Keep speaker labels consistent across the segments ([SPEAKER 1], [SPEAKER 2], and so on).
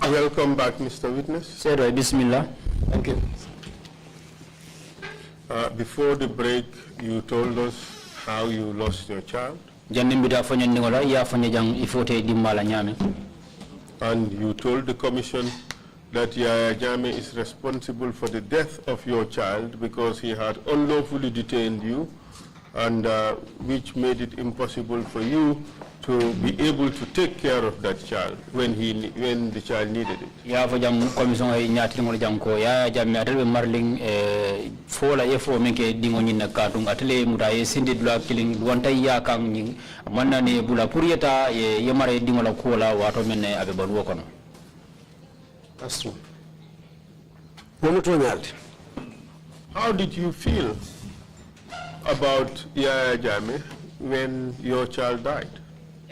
[SPEAKER 1] Welcome back, Mr. Witness.
[SPEAKER 2] Sir, Bismillah.
[SPEAKER 1] Thank you. Before the break, you told us how you lost your child. And you told the commission that Yaya Jammeh is responsible for the death of your child because he had unlawfully detained you, and which made it impossible for you to be able to take care of that child when the child needed it.
[SPEAKER 2] Ya for jam commission ay nyati ngol jam ko ya jam atel marling fola efo menke dingo nyina katung atele mudaye sindidula killing wanta ya kam nyi manna ne bula purieta ye mare dingo la kola wato menne abe balu kono.
[SPEAKER 3] That's true.
[SPEAKER 1] How did you feel about Yaya Jammeh when your child died?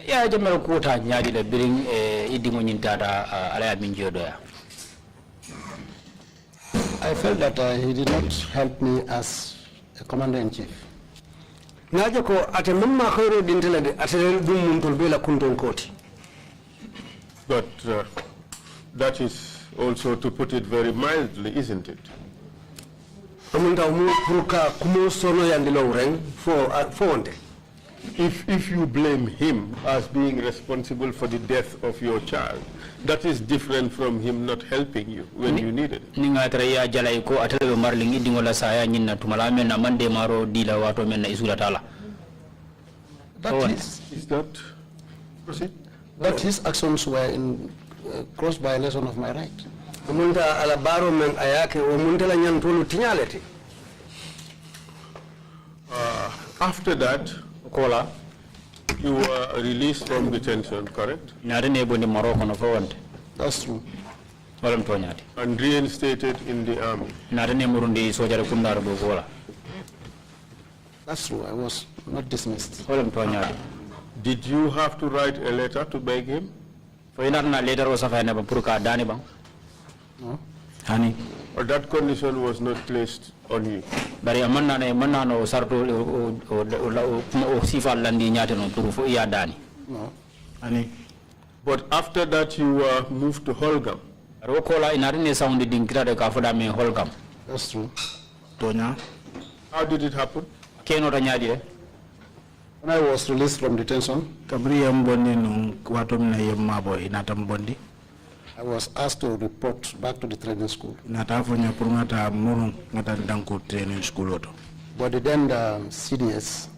[SPEAKER 2] Ya jamel kuota nyaadi le biring idingo nyintata ala minjodo ya.
[SPEAKER 3] I felt that he did not help me as a commander-in-chief. Naje ko ate mamma khoro dintele de ate dum muntol bela kunton koti.
[SPEAKER 1] But that is also to put it very mildly, isn't it?
[SPEAKER 3] Amunta mu puruka kumo sono yandilo reng fonde.
[SPEAKER 1] If you blame him as being responsible for the death of your child, that is different from him not helping you when you needed it.
[SPEAKER 2] Ninga traya jalay ko atele marling idingo la saya nyinna tumala men na mande maro dila wato men na isula tala.
[SPEAKER 3] That his actions were in gross violation of my right. Amunta ala baro men ayake o muntela nyantulu tinyaleti.
[SPEAKER 1] After that, you were released from detention, correct?
[SPEAKER 3] That's true.
[SPEAKER 1] And reinstated in the army.
[SPEAKER 3] That's true. I was not dismissed.
[SPEAKER 1] Did you have to write a letter to beg him?
[SPEAKER 3] No.
[SPEAKER 2] Honey.
[SPEAKER 1] Or that condition was not placed on you?
[SPEAKER 2] No.
[SPEAKER 1] Honey. But after that you were moved to Holgam.
[SPEAKER 3] That's true.
[SPEAKER 1] How did it happen?
[SPEAKER 3] When I was released from detention, I was asked to report back to the training school. But then the CDS,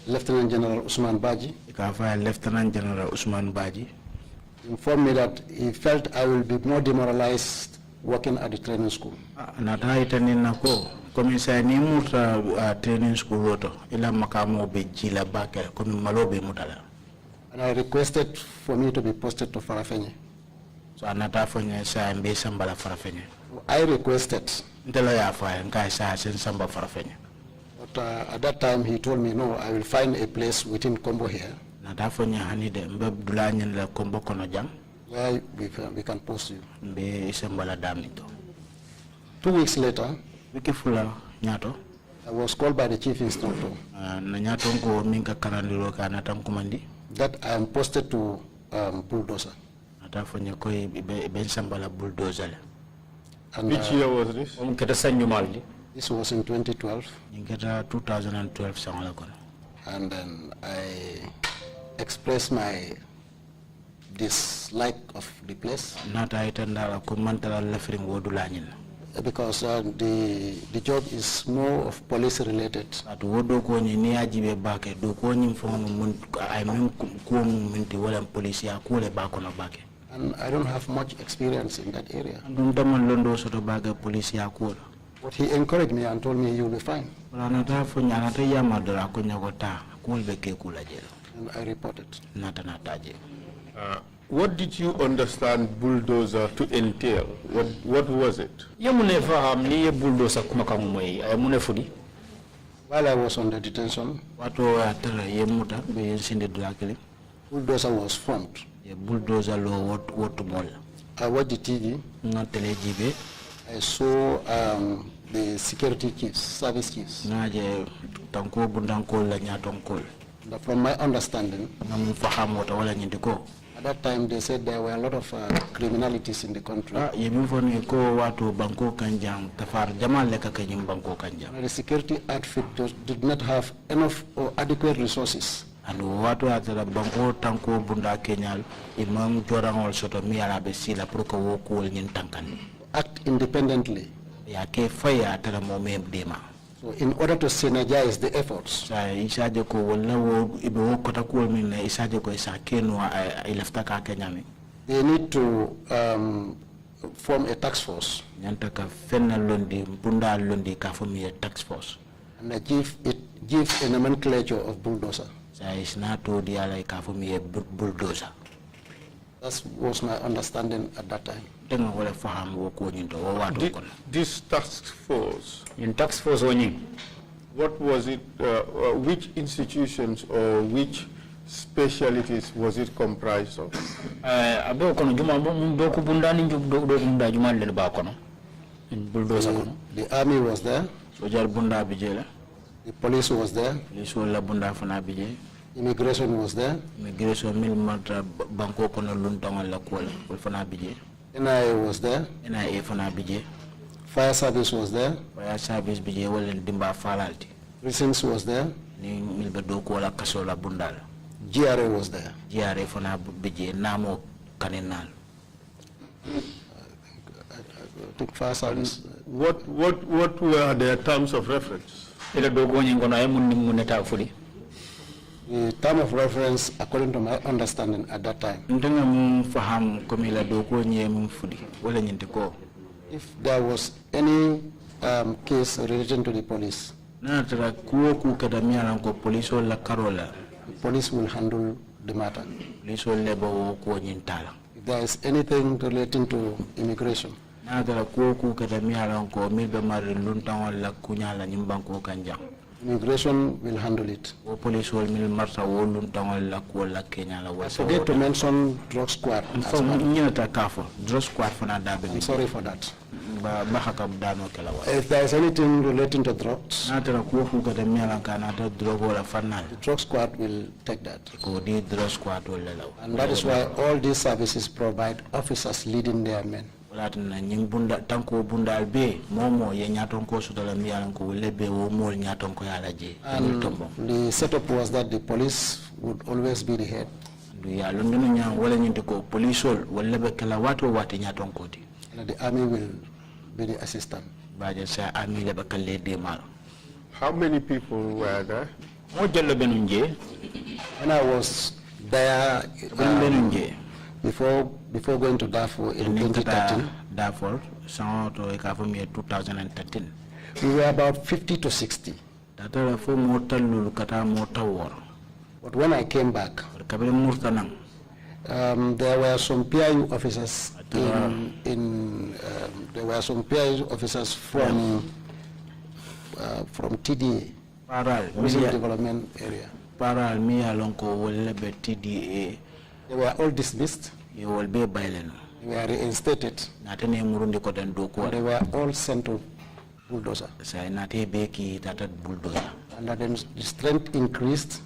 [SPEAKER 3] Lieutenant General Usman Baji, informed me that he felt I will be more demoralized working at the training school. And I requested for me to be posted to Farafenye. I requested. But at that time he told me, no, I will find a place within Combo here where we can post you. 2 weeks later, I was called by the chief instructor that I am posted to Bulldozer. And,
[SPEAKER 1] which year was this?
[SPEAKER 3] This was in 2012.
[SPEAKER 2] 2012.
[SPEAKER 3] And then I expressed my dislike of the place. Because the job is more of police related. And I don't have much experience in that area. But he encouraged me and told me you'll be fine. And I reported.
[SPEAKER 1] What did you understand bulldozer to entail? What was it?
[SPEAKER 3] While I was under detention, bulldozer was formed. I watched the TV. I saw the security chiefs, service chiefs. But from my understanding, at that time they said there were a lot of criminalities in the country. The security outfit did not have enough or adequate resources. And act independently. So in order to synergize the efforts, they need to form a task force and give a nomenclature of bulldozer. That was my understanding at that time.
[SPEAKER 1] This task force, what was it, which institutions or which specialties was it comprised of?
[SPEAKER 3] The army was there. The police was there. Immigration was there. NIA was there. Fire service was there. Precincts was there. GRA was there. I think fire service.
[SPEAKER 1] What were their terms of reference?
[SPEAKER 3] The term of reference, according to my understanding at that time, if there was any case relating to the police, the police will handle the matter. If there is anything relating to immigration, immigration will handle it. I forget to mention drug squad. I'm sorry for that. If there is anything relating to drugs, the drug squad will take that. And that is why all these services provide officers leading their men. The setup was that the police would always be the head. And the army will be the assistant.
[SPEAKER 1] How many people were there?
[SPEAKER 3] When I was there before going to Darfur in 2013, we were about 50 to 60. But when I came back, there were some PIU officers from TDA, Muslim Development Area. They were all dismissed. They were reinstated. And they were all sent to bulldozer. And then the strength increased.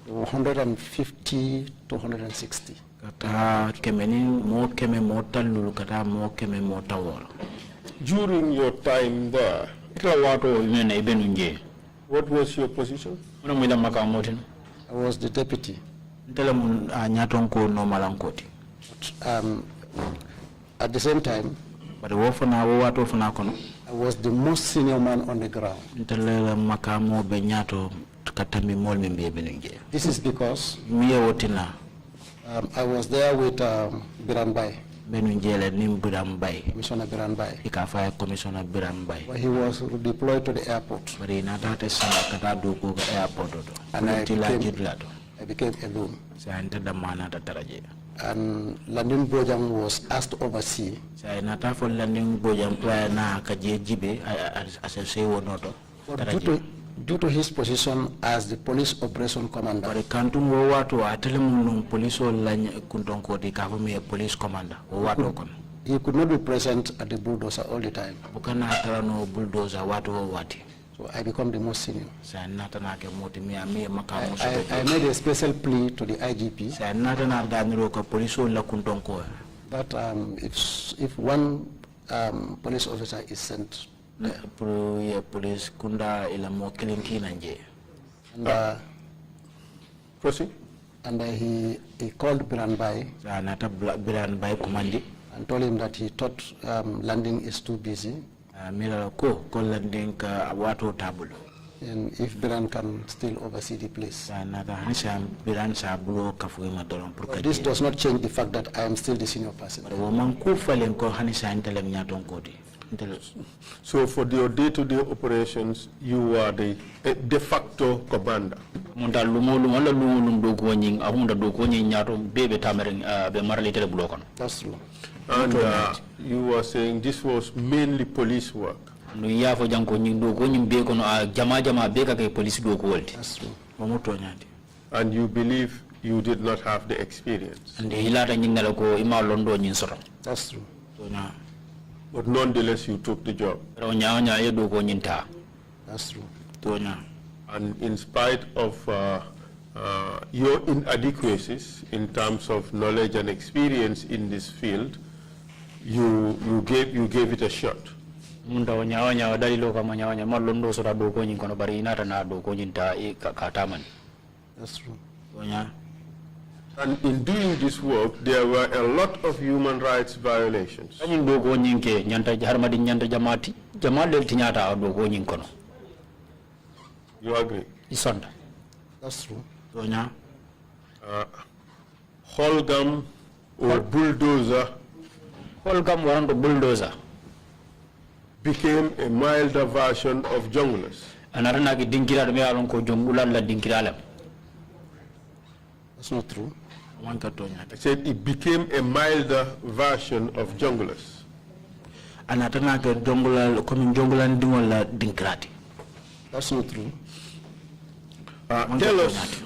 [SPEAKER 3] 150 to 160.
[SPEAKER 1] During your time there, what was your position?
[SPEAKER 3] I was the deputy. At the same time,
[SPEAKER 4] I
[SPEAKER 3] was the most senior man on the ground. This is because I was there with Biranbai. Commissioner Biranbai. He was deployed to the airport. And I became alone. And Amadou Bojang was asked to oversee. But due to his position as the police operation commander, he could not be present at the bulldozer all the time. So I become the most senior. I made a special plea to the IGP that if one police officer is sent there, and he called Biranbai and told him that he thought landing is too busy. And if Biran can still oversee the place. But this does not change the fact that I am still the senior person.
[SPEAKER 1] So for your day-to-day operations, you are the de facto commander.
[SPEAKER 3] That's true.
[SPEAKER 1] And you were saying this was mainly police work.
[SPEAKER 3] That's true.
[SPEAKER 1] And you believe you did not have the experience.
[SPEAKER 3] That's true.
[SPEAKER 1] But nonetheless, you took the job.
[SPEAKER 3] That's true.
[SPEAKER 1] And in spite of your inadequacies in terms of knowledge and experience in this field, you gave it a shot.
[SPEAKER 2] That's
[SPEAKER 3] true.
[SPEAKER 1] And in doing this work, there were a lot of human rights violations. You agree?
[SPEAKER 3] That's true.
[SPEAKER 1] Holgam or bulldozer became a milder version of junglers.
[SPEAKER 3] That's not true.
[SPEAKER 1] I said it became a milder version of junglers.
[SPEAKER 3] That's not true.
[SPEAKER 1] Tell us,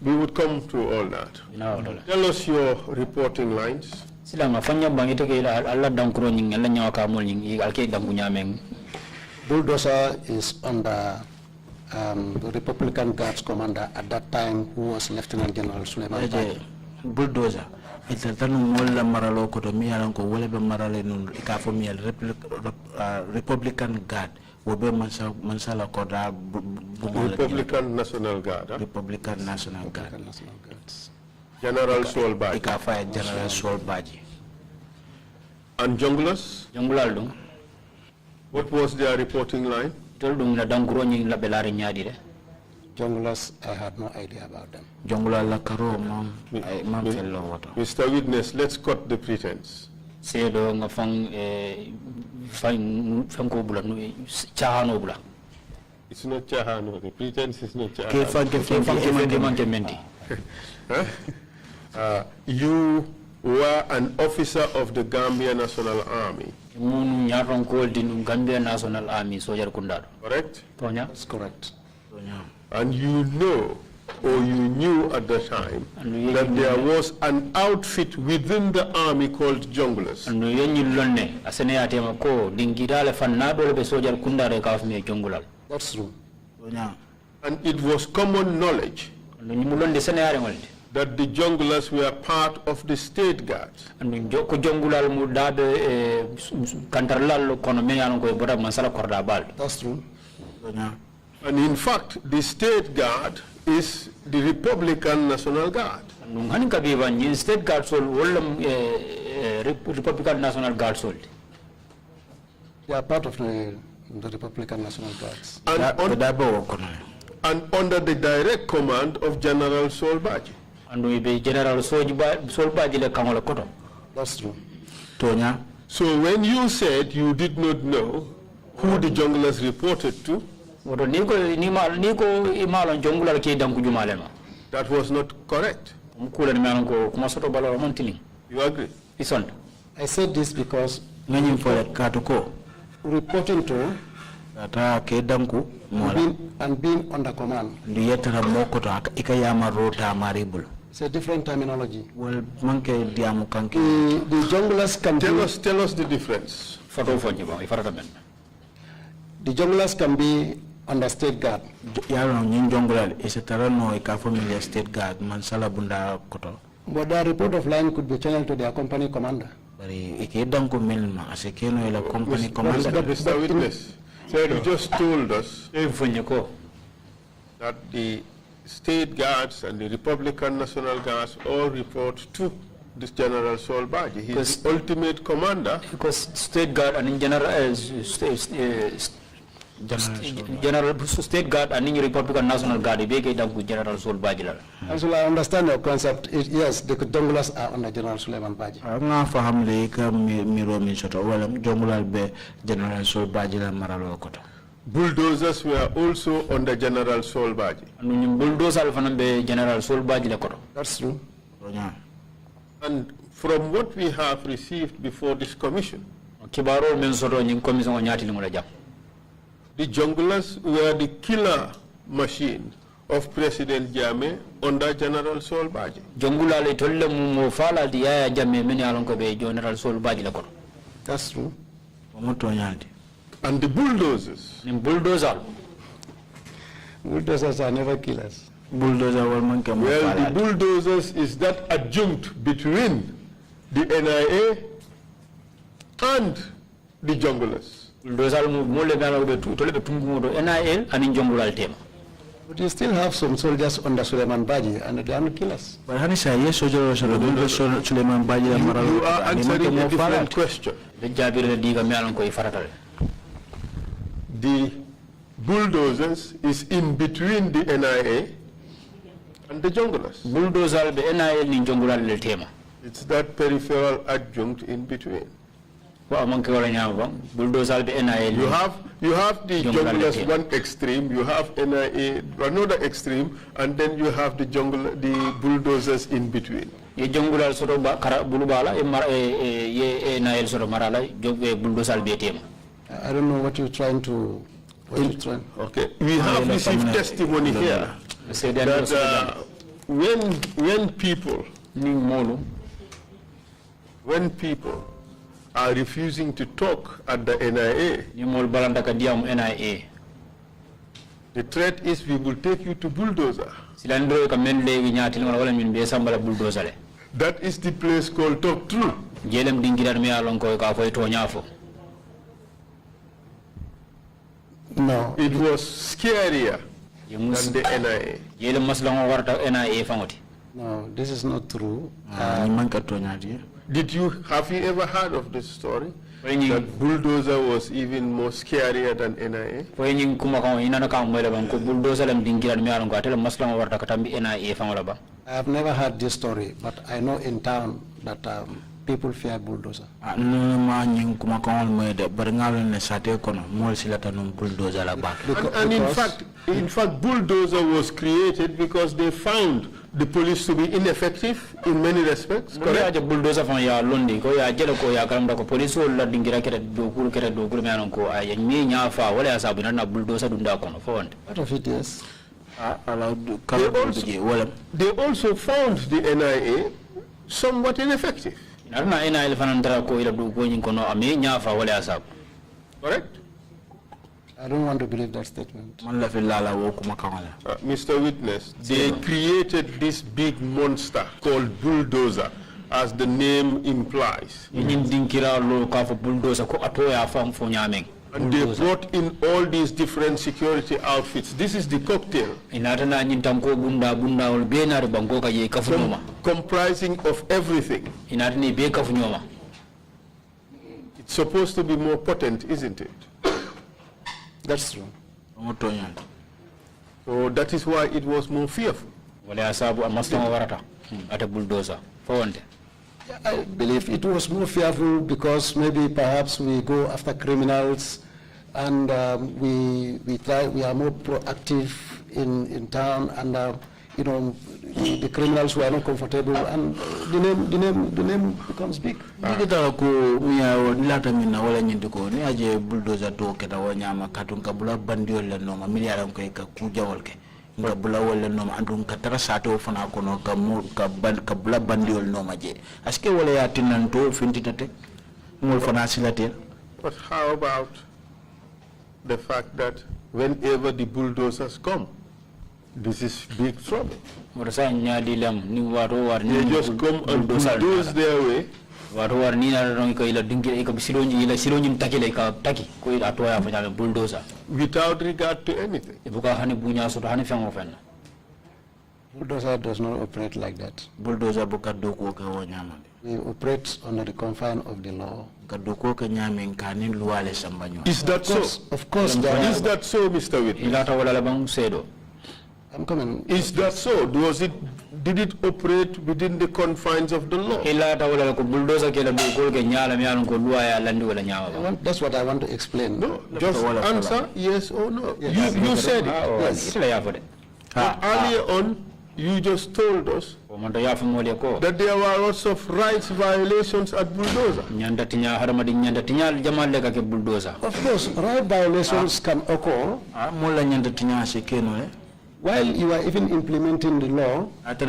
[SPEAKER 1] we would come to all that. Tell us your reporting lines.
[SPEAKER 3] Bulldozer is under the Republican Guards commander at that time, who was Lieutenant General Suleiman.
[SPEAKER 4] Bulldozer. It's a Tanu Maralo Kotomialanko, whatever Marale, Republican Guard, Mansala Koda,
[SPEAKER 1] Republican National Guard.
[SPEAKER 4] Republican National Guard.
[SPEAKER 1] General Solbaji.
[SPEAKER 4] General Solbaji.
[SPEAKER 1] And junglers? What was their reporting line?
[SPEAKER 3] Junglers, I had no idea about them.
[SPEAKER 1] Mr. Witness, let's cut the pretense.
[SPEAKER 2] It's
[SPEAKER 1] not Chahano. The pretense is not Chahano. You were an officer of the Gambia National Army. Correct?
[SPEAKER 3] That's correct.
[SPEAKER 1] And you know, or you knew at the time, that there was an outfit within the army called junglers.
[SPEAKER 3] That's true.
[SPEAKER 1] And it was common knowledge that the junglers were part of the state guards.
[SPEAKER 3] That's true.
[SPEAKER 1] And in fact, the state guard is the Republican National Guard.
[SPEAKER 2] Hani kabiba ni state guard sol wolam Republican National Guard sol.
[SPEAKER 3] They are part of the Republican National Guards.
[SPEAKER 1] And under the direct command of General Solbaji.
[SPEAKER 2] And we be General Solbaji le kangola koto.
[SPEAKER 3] That's true.
[SPEAKER 4] Tonya.
[SPEAKER 1] So when you said you did not know who the junglers reported to, that was not correct. You agree?
[SPEAKER 3] I said this because reporting to and being under command. It's a different terminology.
[SPEAKER 4] Well, the
[SPEAKER 3] junglers can
[SPEAKER 1] tell us the difference.
[SPEAKER 3] The junglers can be under state guard. But the report of line could be channeled to their company commander.
[SPEAKER 1] Mr. Witness, you just told us that the state guards and the Republican National Guards all report to this General Solbaji. He is the ultimate commander.
[SPEAKER 2] Because state guard and in general state guard and in Republican National Guard, they get down with General Solbaji.
[SPEAKER 3] And so I understand your concept. Yes, the junglers are under General Suleiman Baji.
[SPEAKER 1] Bulldozers were also under General Solbaji.
[SPEAKER 3] That's true.
[SPEAKER 1] And from what we have received before this commission, the junglers were the killer machine of President Jammeh under General Solbaji.
[SPEAKER 3] That's true.
[SPEAKER 1] And the bulldozers.
[SPEAKER 3] Bulldozers are never killers.
[SPEAKER 1] Well, the bulldozers is that adjunct between the NIA and the junglers.
[SPEAKER 3] But you still have some soldiers under Suleiman Baji and they are not killers.
[SPEAKER 1] You are answering a different question. The bulldozers is in between the NIA and the junglers. It's that peripheral adjunct in between. You have the junglers one extreme, you have NIA another extreme, and then you have the bulldozers in between.
[SPEAKER 3] I don't know what you're trying to.
[SPEAKER 1] Okay, we have received testimony here that when people are refusing to talk at the NIA, the threat is we will take you to bulldozer. That is the place called Talk True.
[SPEAKER 3] No.
[SPEAKER 1] It was scarier than the NIA.
[SPEAKER 3] No, this is not true.
[SPEAKER 1] Have you ever heard of this story? That bulldozer was even more scarier than NIA?
[SPEAKER 3] I have never heard this story, but I know in town that people fear bulldozer.
[SPEAKER 1] And in fact, bulldozer was created because they found the police to be ineffective in many respects. Correct?
[SPEAKER 3] Part of it, yes.
[SPEAKER 1] They also found the NIA somewhat ineffective. Correct?
[SPEAKER 3] I don't want to believe that statement.
[SPEAKER 1] Mr. Witness, they created this big monster called bulldozer, as the name implies. And they brought in all these different security outfits. This is the cocktail. Comprising of everything. It's supposed to be more potent, isn't it?
[SPEAKER 3] That's true.
[SPEAKER 1] So that is why it was more fearful.
[SPEAKER 3] I believe it was more fearful because maybe perhaps we go after criminals and we are more proactive in town, and you know, the criminals were not comfortable, and the name becomes big.
[SPEAKER 4] nga bula wala no andum katara sato fana kono ka bula bandiol no maje aske wala ya tinanto fintitate ngol fana silatel.
[SPEAKER 1] But how about the fact that whenever the bulldozers come, this is big trouble? They just come and bulldoze their way.
[SPEAKER 2] Without
[SPEAKER 1] regard to anything.
[SPEAKER 3] Bulldozer does not operate like that.
[SPEAKER 4] Bulldozer buka doko ka wanyama.
[SPEAKER 3] We operate under the confine of the law.
[SPEAKER 4] Kadoko ka nyame kanin luale sambanyo.
[SPEAKER 1] Is that so?
[SPEAKER 3] Of course.
[SPEAKER 1] Is that so, Mr. Witness?
[SPEAKER 3] I'm coming.
[SPEAKER 1] Is that so? Did it operate within the confines of the law?
[SPEAKER 3] That's what I want to explain.
[SPEAKER 1] No, just answer yes or no.
[SPEAKER 3] Yes.
[SPEAKER 1] You said it.
[SPEAKER 3] Yes.
[SPEAKER 1] Earlier on, you just told us that there were lots of rights violations at Bulldozer.
[SPEAKER 3] Of course, right violations can occur while you are even implementing the law.
[SPEAKER 1] And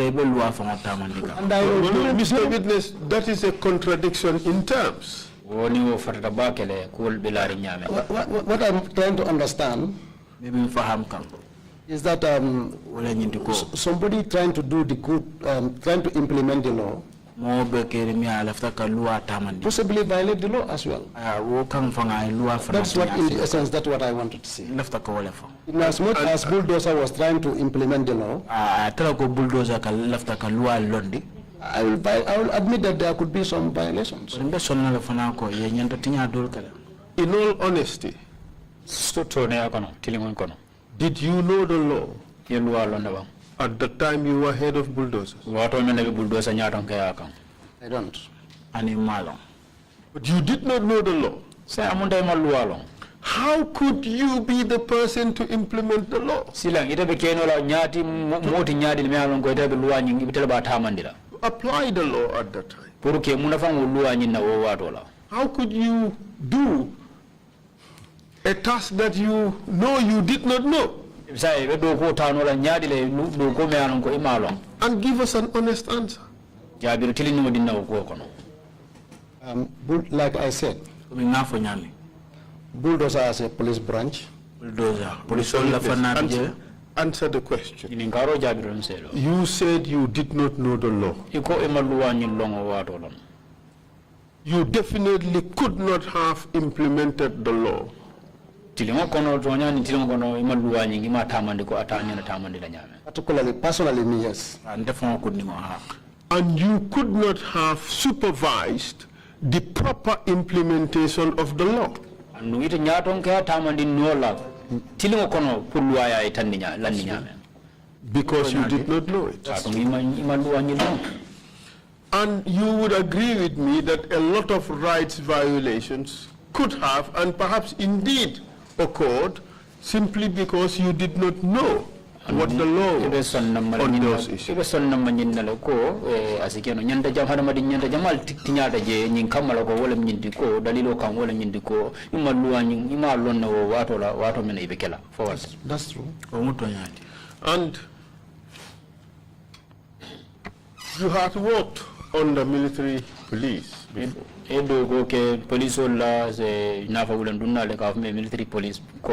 [SPEAKER 1] Mr. Witness, that is a contradiction in terms.
[SPEAKER 3] What I'm trying to understand is that somebody trying to do the good, trying to implement the law, possibly violate the law as well. That's what, in essence, that's what I wanted to say. In as much as Bulldozer was trying to implement the law, I will admit that there could be some violations.
[SPEAKER 1] In all honesty, did you know the law at the time you were head of Bulldozers?
[SPEAKER 3] I don't.
[SPEAKER 1] But you did not know the law. How could you be the person to implement the law? Apply the law at that time. How could you do a task that you know you did not know? And give us an honest answer.
[SPEAKER 3] Like I said, Bulldozer as a police branch.
[SPEAKER 1] Answer the question. You said you did not know the law. You definitely could not have implemented the law.
[SPEAKER 3] Particularly, personally, me, yes.
[SPEAKER 1] And you could not have supervised the proper implementation of the law. Because you did not know it. And you would agree with me that a lot of rights violations could have and perhaps indeed occurred simply because you did not know what the law was on those issues.
[SPEAKER 3] That's true.
[SPEAKER 1] And you had worked under military police before.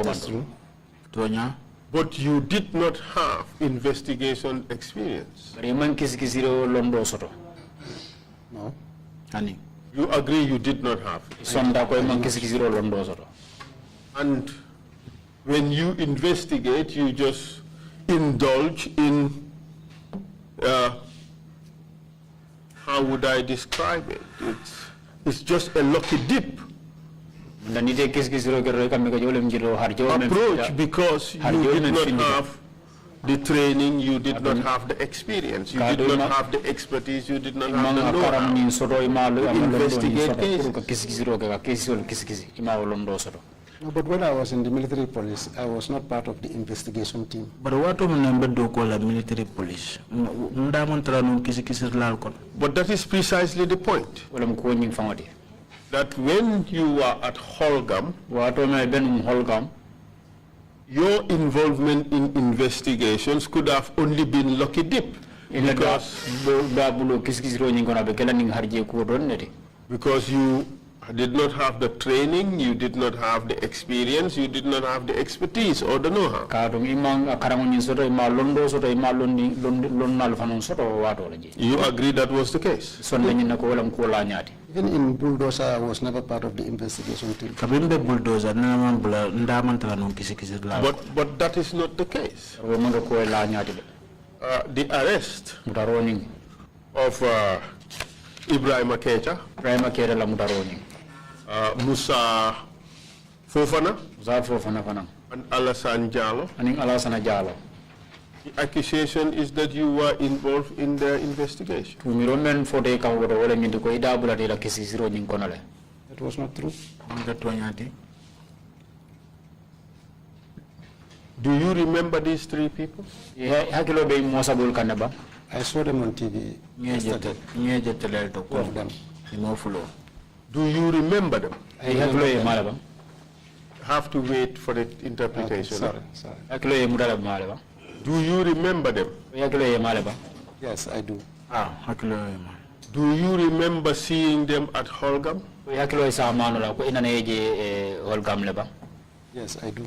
[SPEAKER 3] That's true.
[SPEAKER 1] But you did not have investigation experience.
[SPEAKER 3] No.
[SPEAKER 1] You agree you did not have. And when you investigate, you just indulge in, how would I describe it? It's just a lucky dip approach, because you did not have the training, you did not have the experience, you did not have the expertise, you did not have the know-how to investigate cases.
[SPEAKER 3] No, but when I was in the military police, I was not part of the investigation team.
[SPEAKER 4] But what do call a military police?
[SPEAKER 1] But that is precisely the point. That when you were at Holgam, your involvement in investigations could have only been lucky dip. Because you did not have the training, you did not have the experience, you did not have the expertise or the know-how. You agree that was the case?
[SPEAKER 3] Even in Bulldozer, I was never part of the investigation team.
[SPEAKER 1] But that is not the case. The arrest of Ibrahim Akecha, Musa Fofana, and Alassane Jallo. The accusation is that you were involved in the investigation.
[SPEAKER 3] That was not true.
[SPEAKER 1] Do you remember these three people?
[SPEAKER 3] I saw them on TV yesterday. Two of them.
[SPEAKER 1] Do you remember them? Have to wait for the interpretation.
[SPEAKER 3] Okay, sorry.
[SPEAKER 1] Do you remember them?
[SPEAKER 3] Yes, I do.
[SPEAKER 1] Do you remember seeing them at Holgam?
[SPEAKER 3] Yes, I do.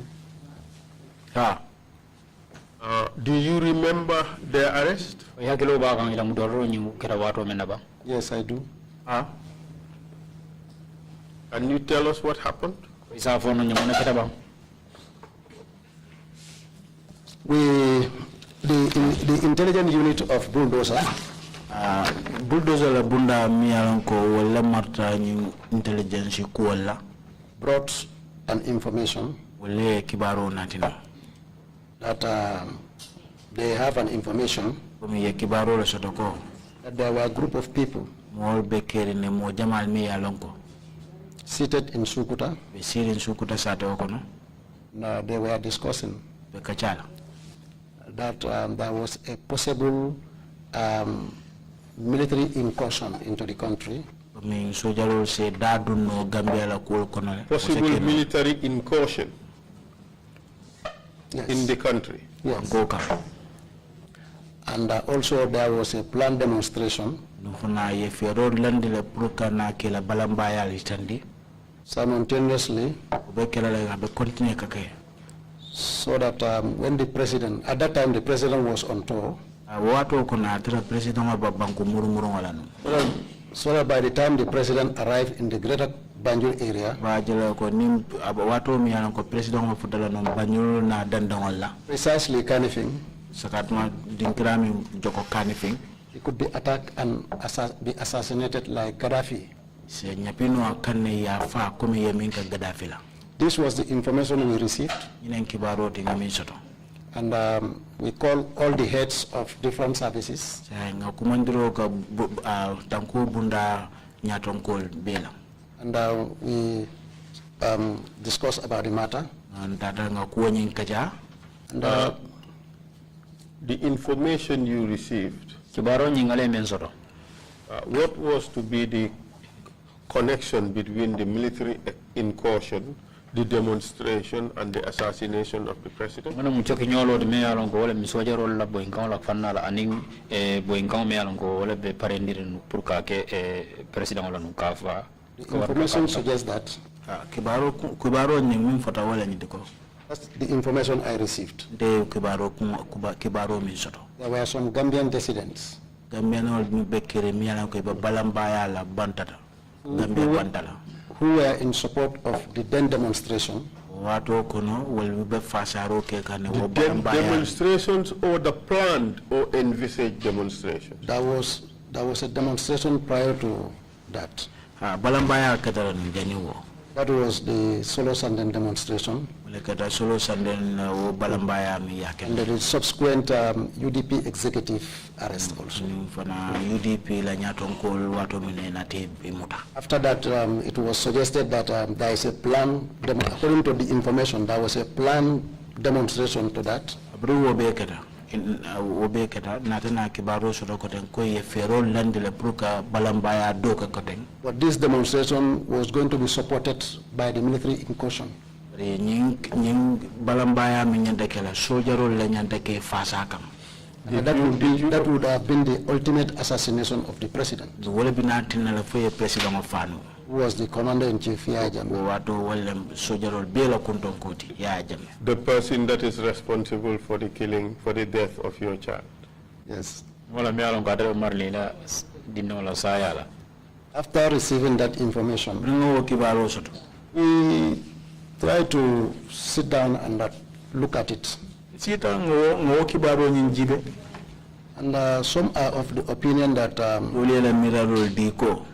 [SPEAKER 1] Do you remember their arrest?
[SPEAKER 3] Yes, I do.
[SPEAKER 1] Can you tell us what happened?
[SPEAKER 3] The intelligence unit of Bulldozer
[SPEAKER 4] Bulldozer bunda miyalanko wala marta intelligence ko wala
[SPEAKER 3] brought an information
[SPEAKER 4] wala kibaro natina
[SPEAKER 3] that they have an information that there were a group of people seated in Sukuta. Now they were discussing that there was a possible military incursion into the country.
[SPEAKER 1] Possible military incursion,
[SPEAKER 3] yes,
[SPEAKER 1] in the country.
[SPEAKER 3] Yes. And also there was a planned demonstration. Simultaneously, so that when the president, at that time the president was on tour, so that by the time the president arrived in the greater Banjul area, precisely Kanifing, he could be attacked and be assassinated like Gaddafi. This was the information we received, and we called all the heads of different services, and we discussed about the matter. And
[SPEAKER 1] the information you received, what was to be the connection between the military incursion, the demonstration, and the assassination of the president?
[SPEAKER 3] The information suggests that. That's the information I received. There were some Gambian dissidents who were in support of the then demonstration,
[SPEAKER 4] wato kono wal be fasaro ke kan wo
[SPEAKER 1] The
[SPEAKER 4] balambaya
[SPEAKER 1] demonstrations or the planned or envisaged demonstrations?
[SPEAKER 3] There was a demonstration prior to that.
[SPEAKER 4] balambaya katara ni jani wo
[SPEAKER 3] That was the Solo Sanden demonstration.
[SPEAKER 4] wala kata solo sanden wo balambaya mi yake
[SPEAKER 3] And the subsequent UDP executive arrest also.
[SPEAKER 4] fana UDP la nyaton ko wato minena te bimuta
[SPEAKER 3] After that, it was suggested that there is a plan, according to the information, there was a planned demonstration to that.
[SPEAKER 4] abru wo be kata wo be kata natana kibaro so ko ten ko ye fero landele pour ka balambaya do ka koten
[SPEAKER 3] But this demonstration was going to be supported by the military incursion.
[SPEAKER 4] ñing balambaya mi nyanda kala sojaro la nyanda ke fasa kam
[SPEAKER 3] And that would have been the ultimate assassination of the president,
[SPEAKER 4] wala binatina la foye president of fanu
[SPEAKER 3] who was the commander-in-chief, Yaya Jammeh.
[SPEAKER 4] wo wato wala sojaro be la kunton koti ya jame
[SPEAKER 1] The person that is responsible for the killing, for the death of your child.
[SPEAKER 3] Yes.
[SPEAKER 2] wala mi alon ka ata marli la dinno la sayala
[SPEAKER 3] After receiving that information,
[SPEAKER 4] bringo wo kibaro soto
[SPEAKER 3] we tried to sit down and look at it.
[SPEAKER 4] sita ngo kibaro nyin jibe
[SPEAKER 3] And some are of the opinion that
[SPEAKER 4] wala la mirarol di ko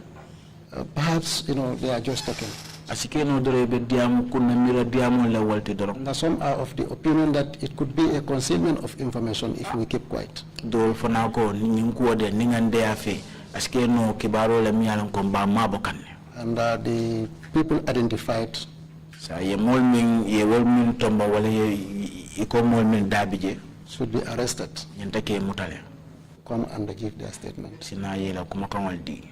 [SPEAKER 3] perhaps, they are just talking.
[SPEAKER 4] asike no dore be diam kunna mira diamo la walti doron
[SPEAKER 3] And some are of the opinion that it could be a concealment of information if we keep quiet.
[SPEAKER 4] do fana ko nyin ko de ningande afi asike no kibaro la mi alan ko ba mabo kanne
[SPEAKER 3] And the people identified
[SPEAKER 4] sa ye mol min tomba wala ye ko mol min dabije
[SPEAKER 3] should be arrested,
[SPEAKER 4] nyanta ke mutale
[SPEAKER 3] come and give their statement.
[SPEAKER 4] sina ye la kuma kanwal di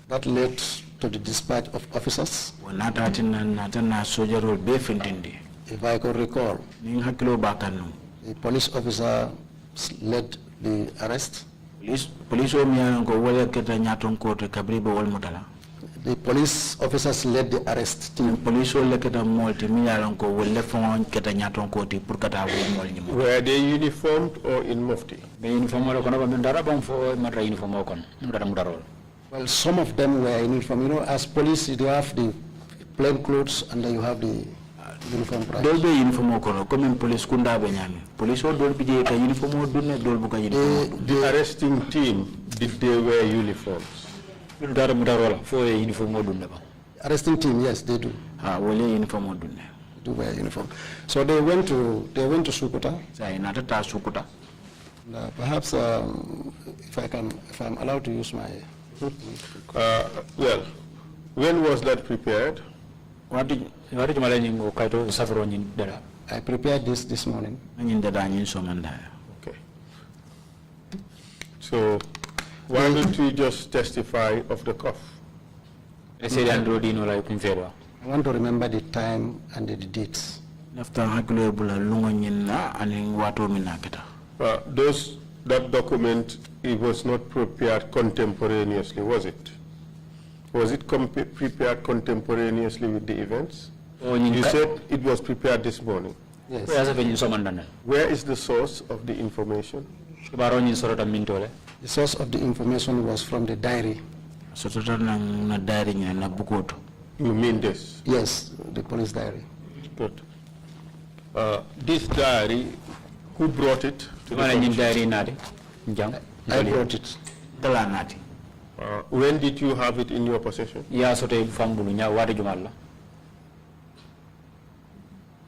[SPEAKER 3] That led to the dispatch of officers.
[SPEAKER 4] wona tatina natana sojarol be fintindi
[SPEAKER 3] If I could recall,
[SPEAKER 4] ning hakilo ba kanu
[SPEAKER 3] the police officer led the arrest.
[SPEAKER 4] police o mi alan ko wala keta nyaton ko to kabribe wal mutala
[SPEAKER 3] The police officers led the arrest team.
[SPEAKER 4] police o le keta molti mi alan ko wala fon keta nyaton ko ti pour kata wo mol ni
[SPEAKER 1] Were they uniformed or in mufti?
[SPEAKER 2] be uniform wala kono ba min dara bam fo matra uniform o kon dara mu darol
[SPEAKER 3] Well, some of them were in uniform. As police, you have the plain clothes and then you have the uniform
[SPEAKER 4] dol
[SPEAKER 3] branch.
[SPEAKER 4] be uniform ko no comme police kunda be nyami police o dol bi je ka uniform o dunne dol bu ka uniform
[SPEAKER 1] The arresting team, did they wear uniforms?
[SPEAKER 2] min dara mu darol fo uniform o dunde ba
[SPEAKER 3] Arresting team, yes, they do.
[SPEAKER 4] wala uniform o dunne
[SPEAKER 3] They do wear uniform. So they went to Sukuta.
[SPEAKER 4] sai na ta sukuta
[SPEAKER 3] Perhaps if I'm allowed to use my.
[SPEAKER 1] Well, when was that prepared?
[SPEAKER 2] wadi jumala ni ngo kaito safaro ni dara
[SPEAKER 3] I prepared this morning.
[SPEAKER 4] nyin da nyin so manda
[SPEAKER 1] Okay. So, why don't you just testify of the cuff?
[SPEAKER 2] ese andro dino la kum fero
[SPEAKER 3] I want to remember the time and the dates.
[SPEAKER 4] nafta hakilo bula lungo nyin na anin wato minakata
[SPEAKER 1] That document, it was not prepared contemporaneously, was it? Was it prepared contemporaneously with the events? You said it was prepared this morning.
[SPEAKER 3] Yes.
[SPEAKER 1] Where is the source of the information?
[SPEAKER 3] The source of the information was from the diary.
[SPEAKER 4] na diary na bukoto
[SPEAKER 1] You mean this?
[SPEAKER 3] Yes, the police diary.
[SPEAKER 1] Good. This diary, who brought it to the commission?
[SPEAKER 3] I brought it.
[SPEAKER 4] dalanati
[SPEAKER 1] When did you have it in your possession?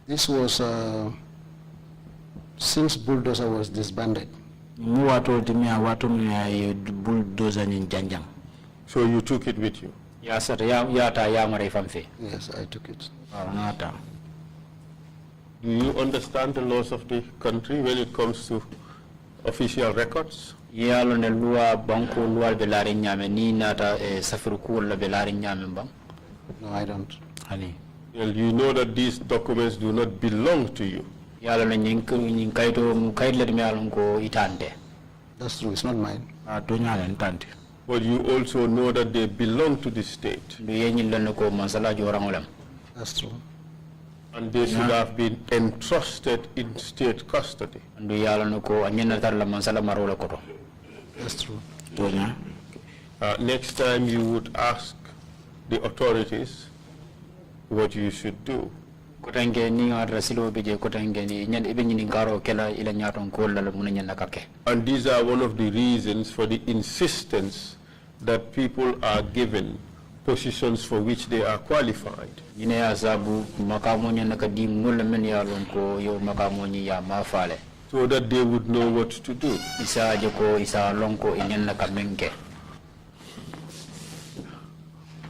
[SPEAKER 3] This was since Bulldozer was disbanded.
[SPEAKER 4] mu wato timia wato mi ay bulldozer nyin janjang
[SPEAKER 1] So you took it with you?
[SPEAKER 3] Yes, I took it.
[SPEAKER 4] nata
[SPEAKER 1] Do you understand the laws of the country when it comes to official records?
[SPEAKER 2] yalo ne loi banko loi be laari nyame ni nata safiru ko la be laari nyame bang
[SPEAKER 3] No, I don't.
[SPEAKER 4] hani
[SPEAKER 1] Well, you know that these documents do not belong to you.
[SPEAKER 2] yalo ne nyin kayto mu kaytle de yalo ko itante
[SPEAKER 3] That's true. It's not mine.
[SPEAKER 4] to nyalen tante
[SPEAKER 1] But you also know that they belong to the state.
[SPEAKER 2] du yenyil lon ko masala jorangolam
[SPEAKER 3] That's true.
[SPEAKER 1] And they should have been entrusted in state custody.
[SPEAKER 2] du yalo ne ko anyena tar la masala marola koto
[SPEAKER 3] That's true.
[SPEAKER 4] tonya
[SPEAKER 1] Next time you would ask the authorities what you should do.
[SPEAKER 2] Kotange ni adrasilo beje kotange ni nyan ibe ni ngaro kela ila nyaton ko la mun nyan nakake.
[SPEAKER 1] And these are one of the reasons for the insistence that people are given positions for which they are qualified.
[SPEAKER 2] Ine azabu makamo nyan nakadi mul men ya lon ko yo makamo ni ya mafale.
[SPEAKER 1] So that they would know what to do.
[SPEAKER 2] Isa jeko isa lonko inyan nakamenke.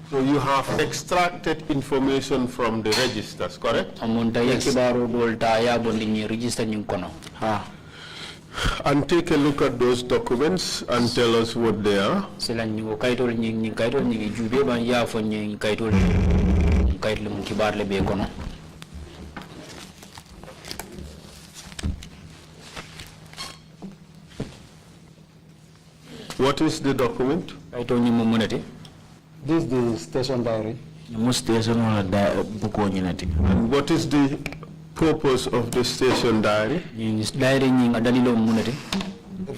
[SPEAKER 1] So you have extracted information from the registers, correct?
[SPEAKER 2] Yes. Register
[SPEAKER 1] and take a look at those documents and tell us what they are. What is the document?
[SPEAKER 3] This is the station diary.
[SPEAKER 1] And what is the purpose of the station diary?
[SPEAKER 3] It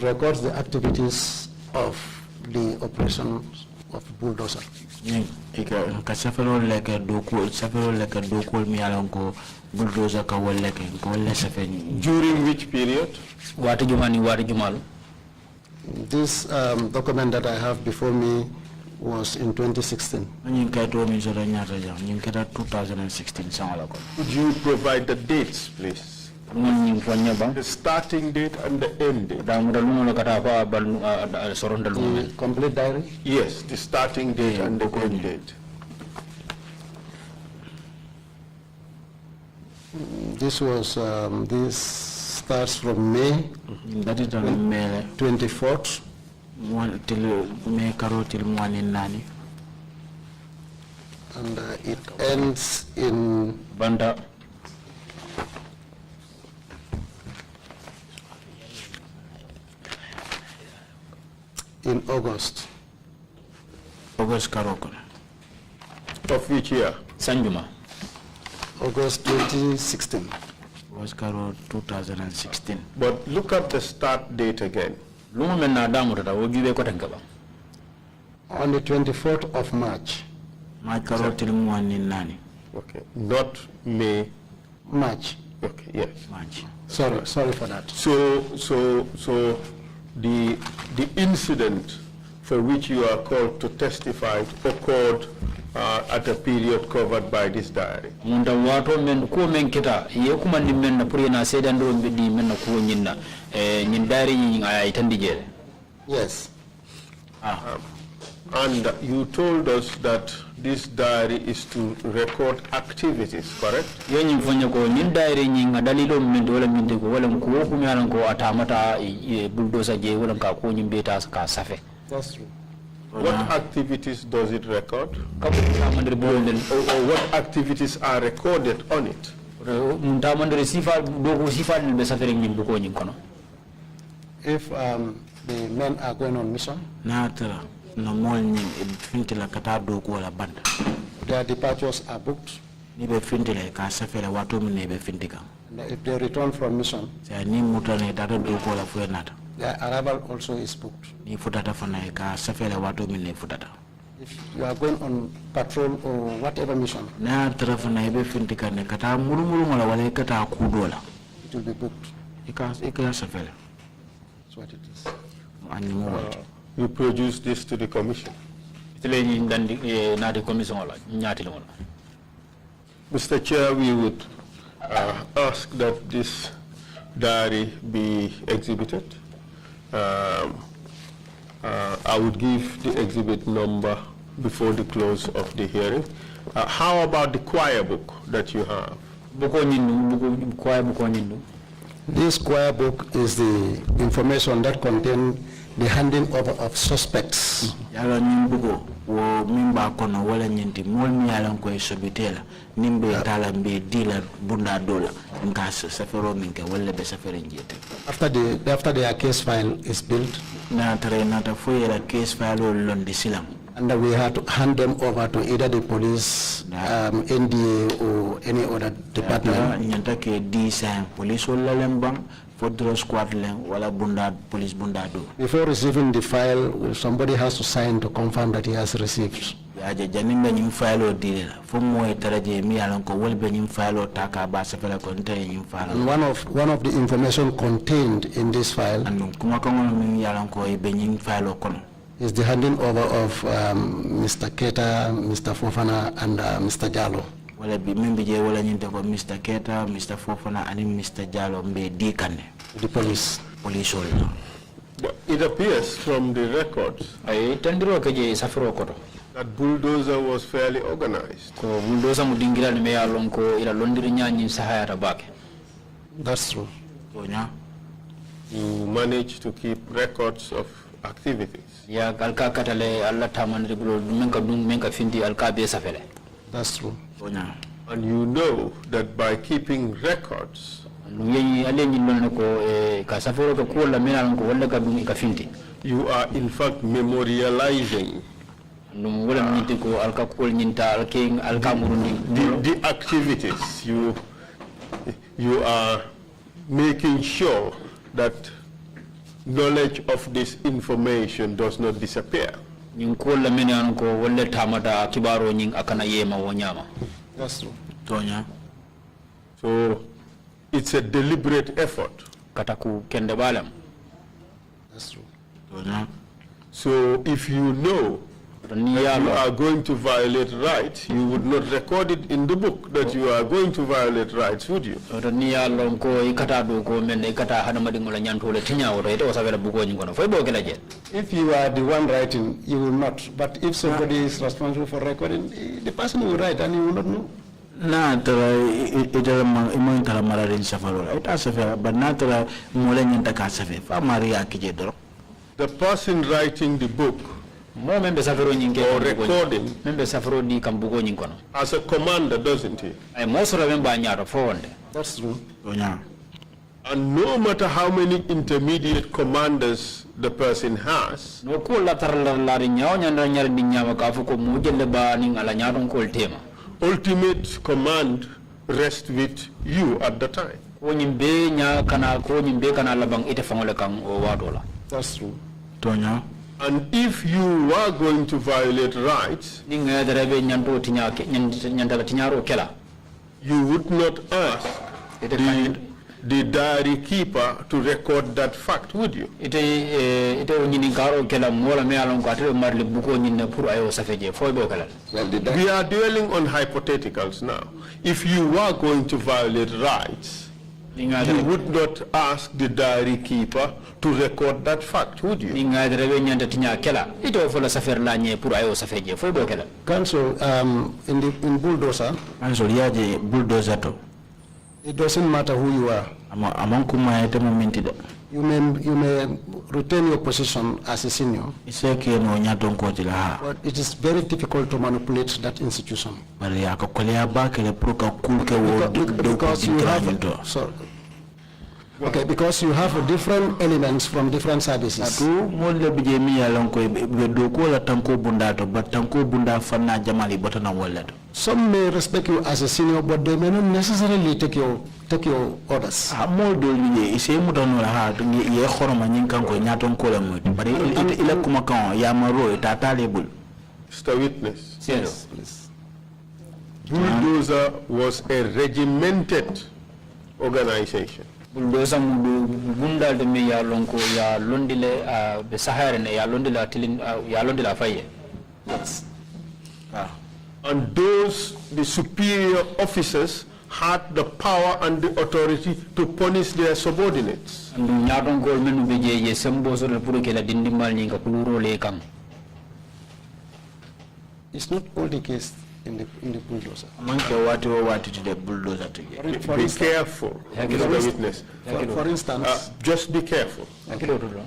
[SPEAKER 3] records the activities of the operations of bulldozer.
[SPEAKER 1] During which period?
[SPEAKER 3] This document that I have before me was in 2016.
[SPEAKER 1] Could you provide the dates, please? The starting date and the end date.
[SPEAKER 3] The complete diary?
[SPEAKER 1] Yes, the starting date and the end date.
[SPEAKER 3] This was, this starts from May,
[SPEAKER 4] that is on May
[SPEAKER 3] 24th.
[SPEAKER 4] One till May karo till morning nani.
[SPEAKER 3] And it ends in
[SPEAKER 2] Banda.
[SPEAKER 3] In August.
[SPEAKER 4] August Karokon.
[SPEAKER 1] Of which year?
[SPEAKER 2] Sanjuma.
[SPEAKER 3] August 2016.
[SPEAKER 4] August Karo 2016.
[SPEAKER 1] But look at the start date again.
[SPEAKER 3] On the 24th of March.
[SPEAKER 4] March Karo till morning nani.
[SPEAKER 1] Okay, not May.
[SPEAKER 3] March.
[SPEAKER 1] Okay, yes.
[SPEAKER 4] March.
[SPEAKER 3] Sorry for that.
[SPEAKER 1] So the incident for which you are called to testify occurred at a period covered by this diary.
[SPEAKER 2] Munda wato men ko men kita ye kuma ni men na puri na sedan do di men na ko nyinna nyin diary nyin ay tandije.
[SPEAKER 3] Yes.
[SPEAKER 1] And you told us that this diary is to record activities, correct?
[SPEAKER 2] Yenyi fanya ko nyin diary nyin dalilo men do wala min de ko wala ko ko nyalan ko atamata bulldozer je wala ka ko nyin beta ka safe.
[SPEAKER 3] That's true.
[SPEAKER 1] What activities does it record? Or what activities are recorded on it?
[SPEAKER 3] If the men are going on mission, their departures are booked. And if they return from mission, their arrival also is booked. If you are going on patrol or whatever mission, it will be booked. That's what it is.
[SPEAKER 1] You produce this to the commission. Mr. Chair, we would ask that this diary be exhibited. I would give the exhibit number before the close of the hearing. How about the choir book that you have?
[SPEAKER 3] This choir book is the information that contains the handing over of suspects. After their case file is built, and we have to hand them over to either the police, NDA, or any other department. Before receiving the file, somebody has to sign to confirm that he has received.
[SPEAKER 4] aja janinga nyim file dile fo moy taraje mi yalan ko wolbe nyim file taka ba safela ko nte nyim file.
[SPEAKER 3] And one of the information contained in this file
[SPEAKER 4] kuma ko mi yalan ko e be nyim file kono
[SPEAKER 3] is the handing over of Mr. Kerr, Mr. Fofana, and Mr. Jallo.
[SPEAKER 4] Wala bi membe je wala nyinte ko Mr. Kerr, Mr. Fofana and Mr. Jallo mbe di kanne
[SPEAKER 3] The police.
[SPEAKER 4] Police all.
[SPEAKER 1] But it appears from the records
[SPEAKER 2] ay tandiro ke je safro ko
[SPEAKER 1] that bulldozer was fairly organized.
[SPEAKER 2] ko bulldozer mu dingira me ya lon ko ila londiri nyanyi sahaya bake.
[SPEAKER 3] That's true.
[SPEAKER 4] Tonya
[SPEAKER 1] You managed to keep records of activities.
[SPEAKER 2] Ya alka katale alla tamanri bulo menka findi alka be safele.
[SPEAKER 3] That's true.
[SPEAKER 4] Tonya
[SPEAKER 1] And you know that by keeping records,
[SPEAKER 2] Yeyi alenyi lon ko ka safero ko ko la menal ko wala ka dum ka finti.
[SPEAKER 1] you are in fact memorializing
[SPEAKER 2] Num wala nyiti ko alka ko nyinta alke alka murundi
[SPEAKER 1] the activities. You are making sure that knowledge of this information does not disappear.
[SPEAKER 2] Nin ko la menal ko wala tamata kibaro nyin akana yema wonyama.
[SPEAKER 3] That's true.
[SPEAKER 4] Tonya
[SPEAKER 1] So it's a deliberate effort.
[SPEAKER 2] Kataku kende balam.
[SPEAKER 3] That's true.
[SPEAKER 4] Tonya
[SPEAKER 1] So if you know that you are going to violate rights, you would not record it in the book that you are going to violate rights, would you?
[SPEAKER 2] Niya lon ko ikata do ko men ikata hana madingola nyantole tinya woro ito wasabela bugo nyingono fo ibo kala je.
[SPEAKER 3] If you are the one writing, you will not. But if somebody is responsible for recording, the person will write and you will not know.
[SPEAKER 4] na tara ita mo intara mararin safaro ita safara but na tara mole nyinta ka safe fa maria kije doro.
[SPEAKER 1] The person writing the book
[SPEAKER 2] Mo membe safaro nyinke
[SPEAKER 1] or recording
[SPEAKER 2] membe safaro di kam bugo nyingono.
[SPEAKER 1] as a commander, doesn't he?
[SPEAKER 2] Ay mo sura memba nyaaro fo wonde.
[SPEAKER 3] That's true.
[SPEAKER 4] Tonya
[SPEAKER 1] And no matter how many intermediate commanders the person has,
[SPEAKER 2] No ko la tar la nyaaw nyanda nyar di nyama ka fu ko mo jelle ba ni ala nyaaton ko tema.
[SPEAKER 1] ultimate command rests with you at the time.
[SPEAKER 2] Ko nyimbe nya kana ko nyimbe kana labang ite fangole kan o wadola.
[SPEAKER 3] That's true.
[SPEAKER 4] Tonya
[SPEAKER 1] And if you are going to violate rights,
[SPEAKER 2] Ni ngedere be nyanto tinya ke nyanda tinyaro kela.
[SPEAKER 1] you would not ask the diary keeper to record that fact, would you?
[SPEAKER 2] Ite nyini karo kela mola me alon ko atebe marle buko nyinne pour ayo safeje fo be kala.
[SPEAKER 1] We are dwelling on hypotheticals now. If you are going to violate rights, you would not ask the diary keeper to record that fact, would you?
[SPEAKER 2] Ni ngedere be nyanda tinya kela ite fo la safer la nye pour ayo safeje fo be kala.
[SPEAKER 3] Council, in bulldozer,
[SPEAKER 4] anso yaje bulldozer to
[SPEAKER 3] it doesn't matter who you are.
[SPEAKER 4] amon kuma ete mo mintida
[SPEAKER 3] You may retain your position as a senior,
[SPEAKER 4] iseke no nyaton ko tila ha
[SPEAKER 3] but it is very difficult to manipulate that institution.
[SPEAKER 4] bari ya ko kolya ba kele pro ka kulke wo
[SPEAKER 3] Because you have, sorry. Okay, because you have different elements from different services.
[SPEAKER 4] tu mo le bije mi yalon ko be do ko la tanko bunda to but tanko bunda fanna jamali botana wollato.
[SPEAKER 3] Some may respect you as a senior, but they may not necessarily take your orders.
[SPEAKER 4] Mo do ni ise mu don la ha ye khoroma nyin kan ko nyaton ko la mo bari ila kuma kan ya maro ta talebul.
[SPEAKER 1] Mr. Witness,
[SPEAKER 2] Yes,
[SPEAKER 3] please.
[SPEAKER 1] Bulldozer was a regimented organization.
[SPEAKER 2] Bulldozer mu bundal de me ya lonko ya londile be sahara ne ya londila tilin ya londila faye.
[SPEAKER 3] Yes.
[SPEAKER 1] And those, the superior officers, had the power and the authority to punish their subordinates.
[SPEAKER 2] Andu nyaton gol menu be je ye sembo so le pour que la dindimal ni ka kuluro le kam.
[SPEAKER 3] It's not all the case in the bulldozer.
[SPEAKER 4] Manke wati to the bulldozer to get.
[SPEAKER 1] Be careful, Mr. Witness.
[SPEAKER 3] For instance,
[SPEAKER 1] Just be careful.
[SPEAKER 2] Akilo to do.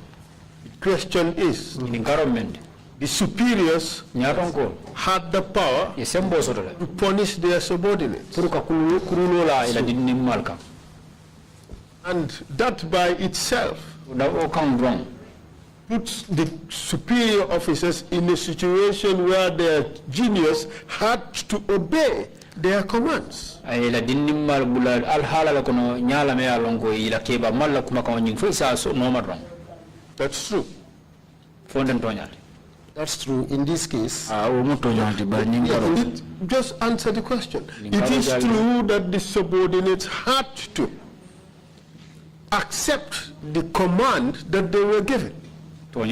[SPEAKER 1] The question is,
[SPEAKER 2] In government
[SPEAKER 1] the superiors
[SPEAKER 2] nyaton ko
[SPEAKER 1] had the power
[SPEAKER 2] ye sembo so le
[SPEAKER 1] to punish their subordinates.
[SPEAKER 2] pour ka kuluro la ila dindimal kam.
[SPEAKER 1] And that by itself
[SPEAKER 2] Da o kam wrong.
[SPEAKER 1] puts the superior officers in a situation where their juniors had to obey their commands.
[SPEAKER 2] Ay la dindimal bula al halala kono nyala me ya lonko ila keba malla kuma ka nyin fo sa so no ma wrong.
[SPEAKER 1] That's true.
[SPEAKER 2] Fonden tonyal.
[SPEAKER 3] That's true. In this case,
[SPEAKER 1] Just answer the question. It is true that the subordinates had to accept the command that they were given.
[SPEAKER 3] in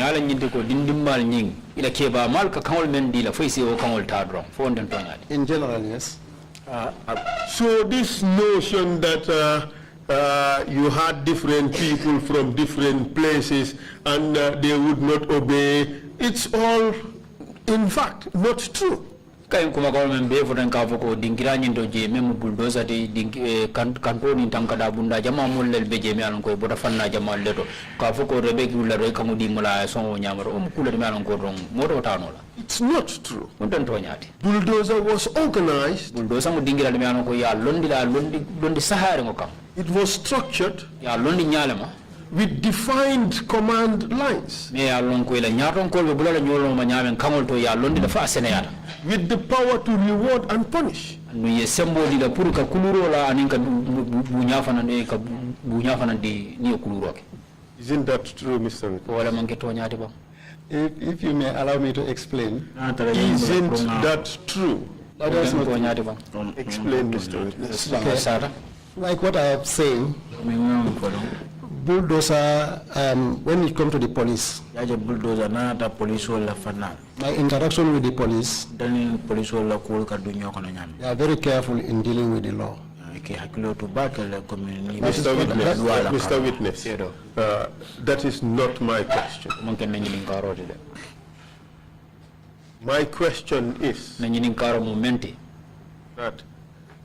[SPEAKER 3] general, yes.
[SPEAKER 1] So this notion that you had different people from different places and they would not obey, it's all in fact not true.
[SPEAKER 2] Kain kuma government be foten ka foko dingira nyindo je memu bulldozer di kantoni tankada bunda jama mullel be je mi alon ko bota fanna jama leto ka foko rebeki ulla re kamudi mula son nyamaro kula mi alon ko don moto tanola.
[SPEAKER 1] It's not true.
[SPEAKER 2] Mundan to nyati
[SPEAKER 1] Bulldozer was organized.
[SPEAKER 2] Bulldozer mu dingira mi alon ko ya londi sahare ngo kam.
[SPEAKER 1] It was structured
[SPEAKER 2] ya londi nyalema
[SPEAKER 1] with defined command lines.
[SPEAKER 2] Me alon ko ila nyaton ko be bulala nyolo ma nyamen kamol to ya londi da fa seneyata.
[SPEAKER 1] With the power to reward and punish.
[SPEAKER 2] Isn't
[SPEAKER 1] that true, Mr.
[SPEAKER 2] Witness?
[SPEAKER 3] If you may allow me to explain.
[SPEAKER 1] Isn't that true? Explain, Mr. Witness.
[SPEAKER 3] Okay. Like what I have said, bulldozer, when it comes to the police, my interaction with the police, they are very careful in dealing with the law.
[SPEAKER 1] Mr. Witness, that is not my question. My question is that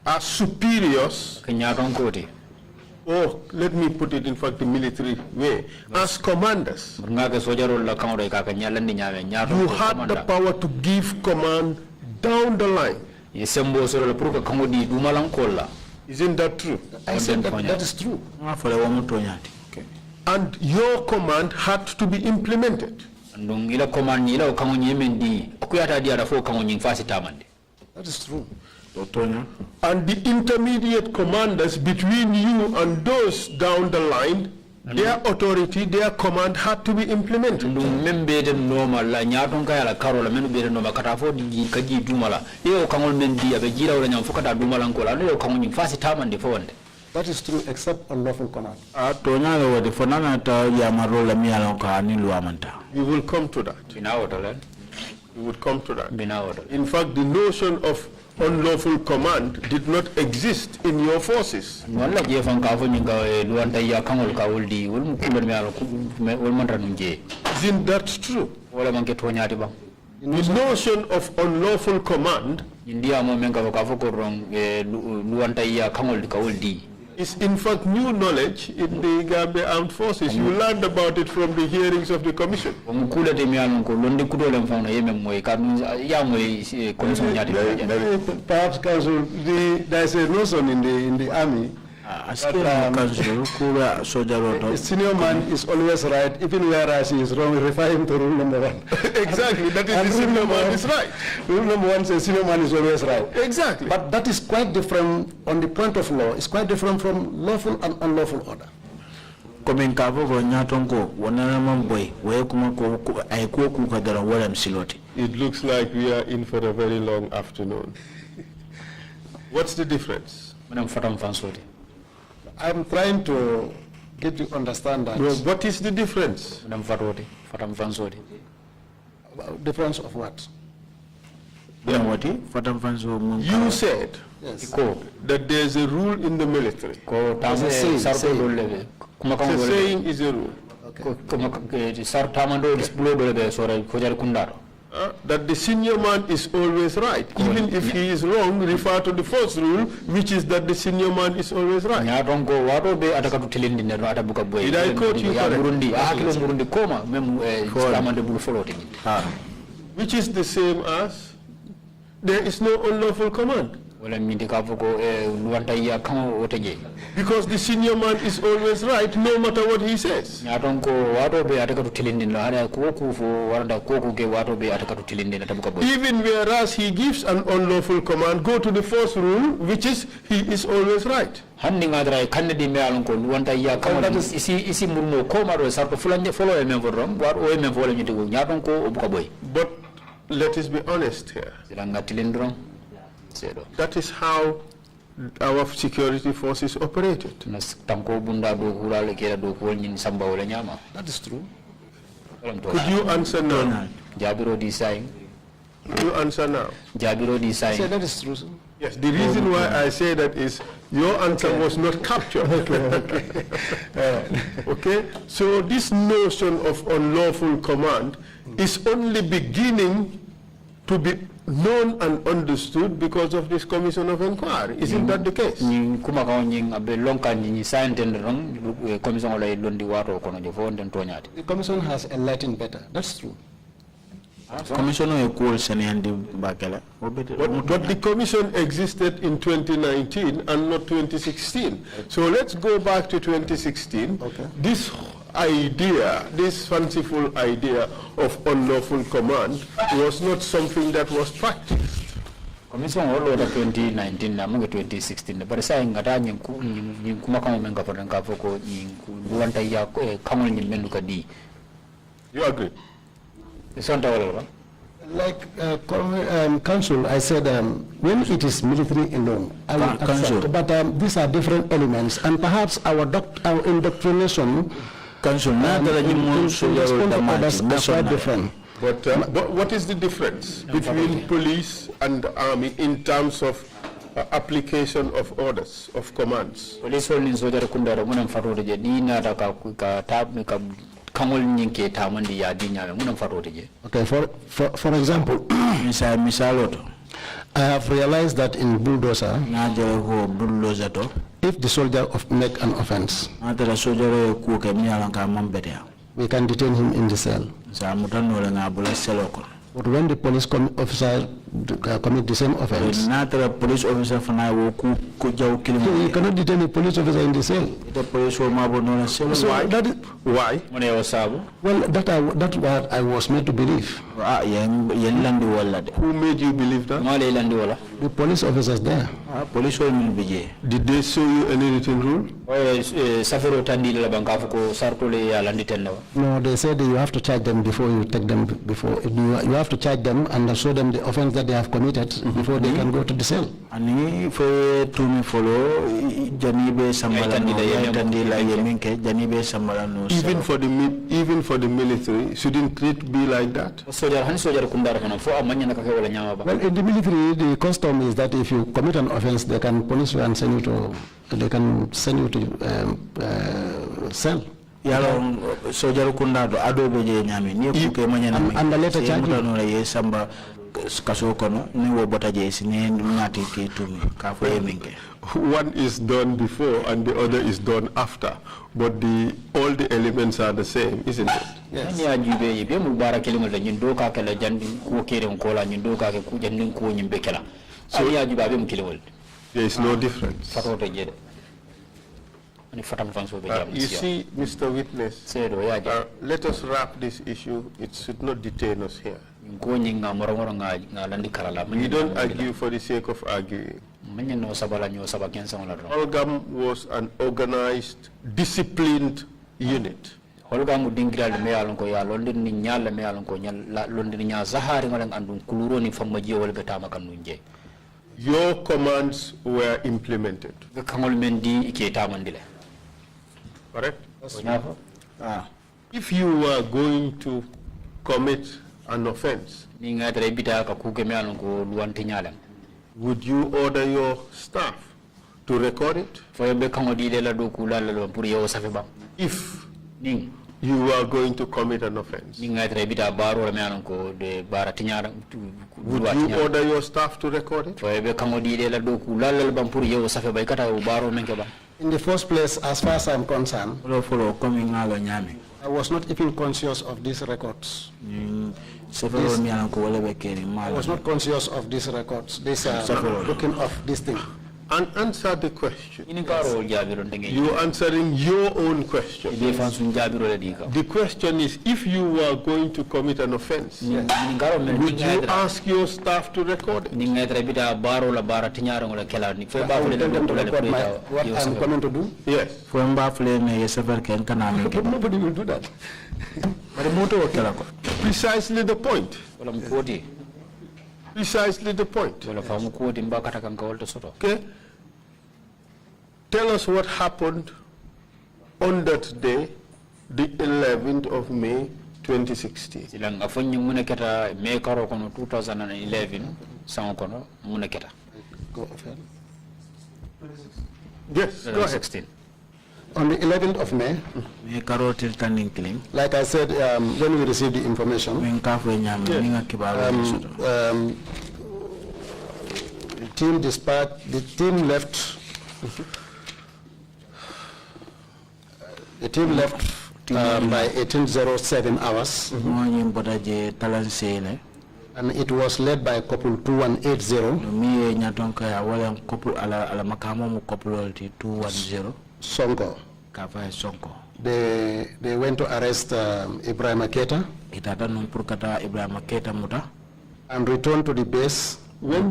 [SPEAKER 1] as superiors, or let me put it in fact the military way, as commanders, you had the power to give command down the line. Isn't that true?
[SPEAKER 3] I said that is true.
[SPEAKER 1] And your command had to be implemented.
[SPEAKER 3] That is true.
[SPEAKER 1] And the intermediate commanders between you and those down the line, their authority, their command had to be implemented.
[SPEAKER 3] That is true, except unlawful command.
[SPEAKER 1] We will come to that. We would come to that. In fact, the notion of unlawful command did not exist in your forces. Isn't that true? The notion of unlawful command is in fact new knowledge in the Gambia Armed Forces. You learned about it from the hearings of the commission.
[SPEAKER 3] Perhaps, Council, there is a notion in the army a senior man is always right, even whereas he is wrong. Refer him to rule number 1.
[SPEAKER 1] Exactly, that is the senior man is right.
[SPEAKER 3] Rule number 1 says senior man is always right.
[SPEAKER 1] Exactly.
[SPEAKER 3] But that is quite different on the point of law. It's quite different from lawful and unlawful order.
[SPEAKER 1] It looks like we are in for a very long afternoon. What's the difference?
[SPEAKER 3] I'm trying to get you to understand that.
[SPEAKER 1] Well, what is the difference?
[SPEAKER 3] Difference of what?
[SPEAKER 1] You said
[SPEAKER 3] yes.
[SPEAKER 1] that there's a rule in the military.
[SPEAKER 3] Saying
[SPEAKER 1] is a rule. That the senior man is always right. Even if he is wrong, refer to the first rule, which is that the senior man is always right. Did I quote you correctly? Which is the same as there is no unlawful command. Because the senior man is always right, no matter what he says. Even whereas he gives an unlawful command, go to the first rule, which is he is always right. But let us be honest here. That is how our security forces operated.
[SPEAKER 3] That is true.
[SPEAKER 1] Could you answer now? Could you answer now?
[SPEAKER 3] So that is true, sir.
[SPEAKER 1] Yes, the reason why I say that is your answer was not captured. Okay, so this notion of unlawful command is only beginning to be known and understood because of this commission of inquiry. Isn't that the case?
[SPEAKER 3] The commission has enlightened better. That's true.
[SPEAKER 1] But the commission existed in 2019 and not 2016. So let's go back to 2016.
[SPEAKER 3] Okay.
[SPEAKER 1] This idea, this fanciful idea of unlawful command was not something that was practiced.
[SPEAKER 2] Commission all over 2019 na mungu 2016 but sa ngata nyi kuma kama menga fodan ka foko nyi duwanta ya kamul nyi menu ka di.
[SPEAKER 1] You agree?
[SPEAKER 3] Like council, I said when it is military alone, I will accept, but these are different elements, and perhaps our indoctrination
[SPEAKER 4] council
[SPEAKER 3] are quite different.
[SPEAKER 1] But what is the difference between police and army in terms of application of orders, of commands?
[SPEAKER 2] Police only soldier kundara munam farode je dina da ka tab ka kamol nyinke tamandi ya dinya munam farode je.
[SPEAKER 3] Okay, for example, I have realized that in bulldozer, if the soldier make an offense, we can detain him in the cell. But when the police officer commit the same offense, you cannot detain a police officer in the cell. So
[SPEAKER 1] why?
[SPEAKER 3] Well, that's what I was made to believe.
[SPEAKER 1] Who made you believe that?
[SPEAKER 3] The police officers there.
[SPEAKER 1] Did they show you any written rule?
[SPEAKER 3] No, they said you have to charge them before you take them. You have to charge them and show them the offense that they have committed before they can go to the cell.
[SPEAKER 4] Ani for to me follow janibe sambala no.
[SPEAKER 1] Even for the military, shouldn't it be like that?
[SPEAKER 3] Well, in the military, the custom is that if you commit an offense, they can punish you and send you to cell.
[SPEAKER 4] Yalo soldier kundado adobe je nyami ni kuke manyana
[SPEAKER 3] and the later charge
[SPEAKER 4] ye samba kaso kono ni wo bota je sine nyati ke tumi ka fo yeminke.
[SPEAKER 1] One is done before and the other is done after, but all the elements are the same, isn't it?
[SPEAKER 3] Yes.
[SPEAKER 1] So there is no difference. You see, Mr. Witness, let us wrap this issue. It should not detain us here. We don't argue for the sake of arguing. Olgam was an organized, disciplined unit. Your commands were implemented. Correct? If you were going to commit an offense, would you order your staff to record it? If you are going to commit an offense, would you order your staff to record it?
[SPEAKER 3] In the first place, as far as I'm concerned,
[SPEAKER 4] follow coming alo nyami.
[SPEAKER 3] I was not even conscious of these records. I was not conscious of these records, this looking of this thing.
[SPEAKER 1] And answer the question.
[SPEAKER 2] Yes.
[SPEAKER 1] You answering your own question. The question is, if you were going to commit an offense, would you ask your staff to record it?
[SPEAKER 3] What I'm coming to do?
[SPEAKER 1] Yes.
[SPEAKER 3] Nobody will do that.
[SPEAKER 1] Precisely the point. Precisely the point. Okay? Tell us what happened on that day, the 11th of May, 2016.
[SPEAKER 3] Go ahead.
[SPEAKER 1] Yes, go ahead.
[SPEAKER 3] On the 11th of May, like I said, when we received the information, the team left by 1807 hours, and it was led by couple 2180 Sonko. They went to arrest Ibrahim Aketa and return to the base.
[SPEAKER 1] When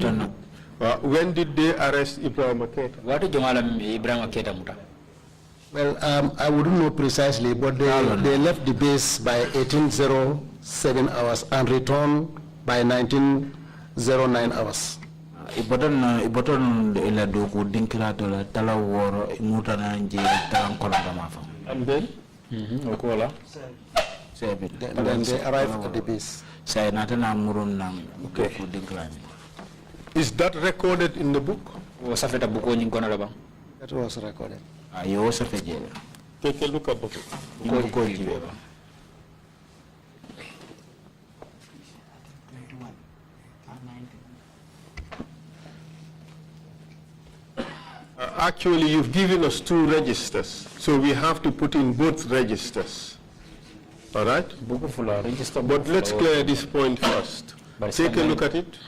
[SPEAKER 1] did they arrest Ibrahim Aketa?
[SPEAKER 3] Well, I wouldn't know precisely, but they left the base by 1807 hours and returned by 1909 hours.
[SPEAKER 4] Iboton ila doku dinkirato la tala woro mutana nje talan kolanga mafa.
[SPEAKER 1] And then?
[SPEAKER 2] Okola.
[SPEAKER 3] Then they arrived at the base.
[SPEAKER 4] Say natana murun nang.
[SPEAKER 1] Okay. Is that recorded in the book?
[SPEAKER 3] That was recorded.
[SPEAKER 1] Take a look at the book. Actually, you've given us 2 registers, so we have to put in both registers. All right? But let's clear this point first. Take a look at it.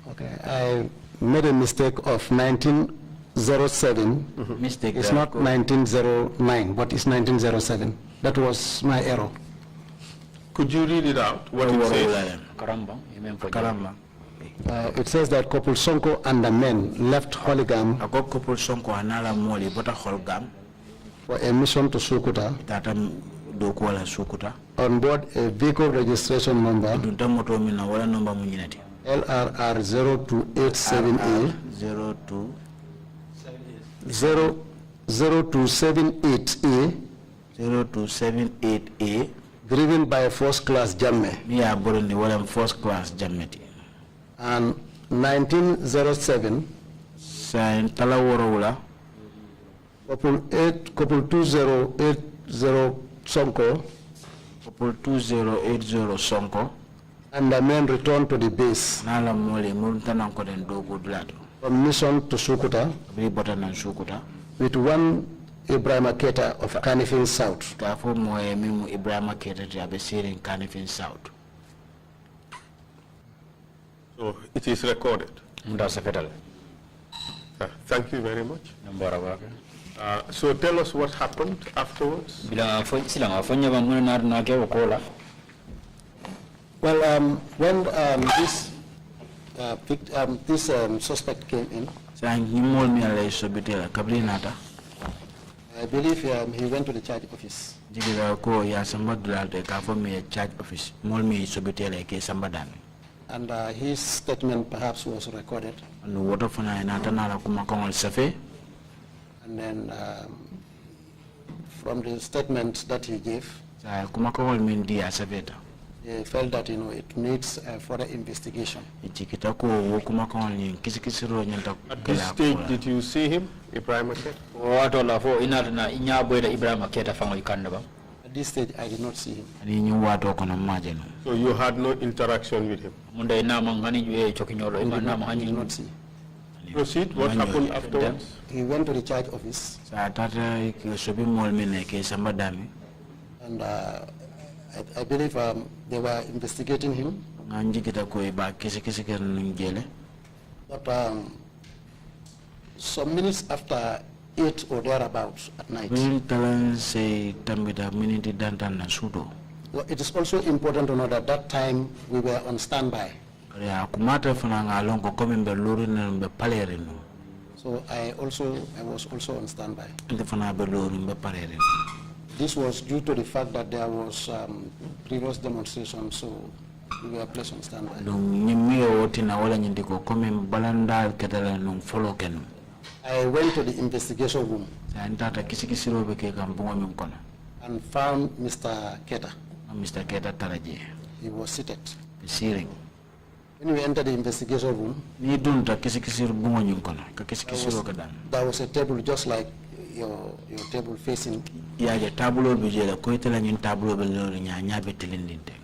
[SPEAKER 3] Okay, I made a mistake of 1907.
[SPEAKER 4] Mistake.
[SPEAKER 3] It's not 1909, but it's 1907. That was my error.
[SPEAKER 1] Could you read it out? What it says?
[SPEAKER 4] Karamba.
[SPEAKER 3] It says that couple Sonko and the men left Holigam
[SPEAKER 4] couple Sonko anala moli bota Holgam
[SPEAKER 3] for a mission to Sukuta
[SPEAKER 4] tatam dokuala Sukuta
[SPEAKER 3] on board a vehicle registration number
[SPEAKER 4] duntamoto mina wala number munyinati
[SPEAKER 3] LRR 0287A
[SPEAKER 4] 0278A
[SPEAKER 3] driven by a first class Jamme.
[SPEAKER 4] Yeah, born the one first class Jammeti.
[SPEAKER 3] And 1907
[SPEAKER 4] sign Talawara
[SPEAKER 3] couple 2080 Sonko
[SPEAKER 4] couple 2080 Sonko
[SPEAKER 3] and the men returned to the base
[SPEAKER 4] Nala Mole Muntananko and Dogo Dlato
[SPEAKER 3] from mission to Sukuta with one Ibrahim Aketa of Kanifing South.
[SPEAKER 4] Ibrahim Aketa to in Kanifing South.
[SPEAKER 1] So it is recorded. Thank you very much. So tell us what happened afterwards.
[SPEAKER 3] Well, when this suspect came in, I believe he went to the charge office. And his statement perhaps was recorded. And then from the statement that he gave, he felt that it needs further investigation.
[SPEAKER 1] At this stage, did you see him, Ibrahim Aketa?
[SPEAKER 3] At this stage, I did not see him.
[SPEAKER 1] So you had no interaction with him?
[SPEAKER 3] I did not see.
[SPEAKER 1] Proceed. What happened afterwards?
[SPEAKER 3] He went to the charge office. And I believe they were investigating him. But some minutes after 8 or thereabouts at night. Well, it is also important to know that that time we were on standby. So I was also on standby. This was due to the fact that there was previous demonstration, so we were placed on standby. I went to the investigation room and found Mr. Kerr. He was seated. When we entered the investigation room, there was a table just like your table facing.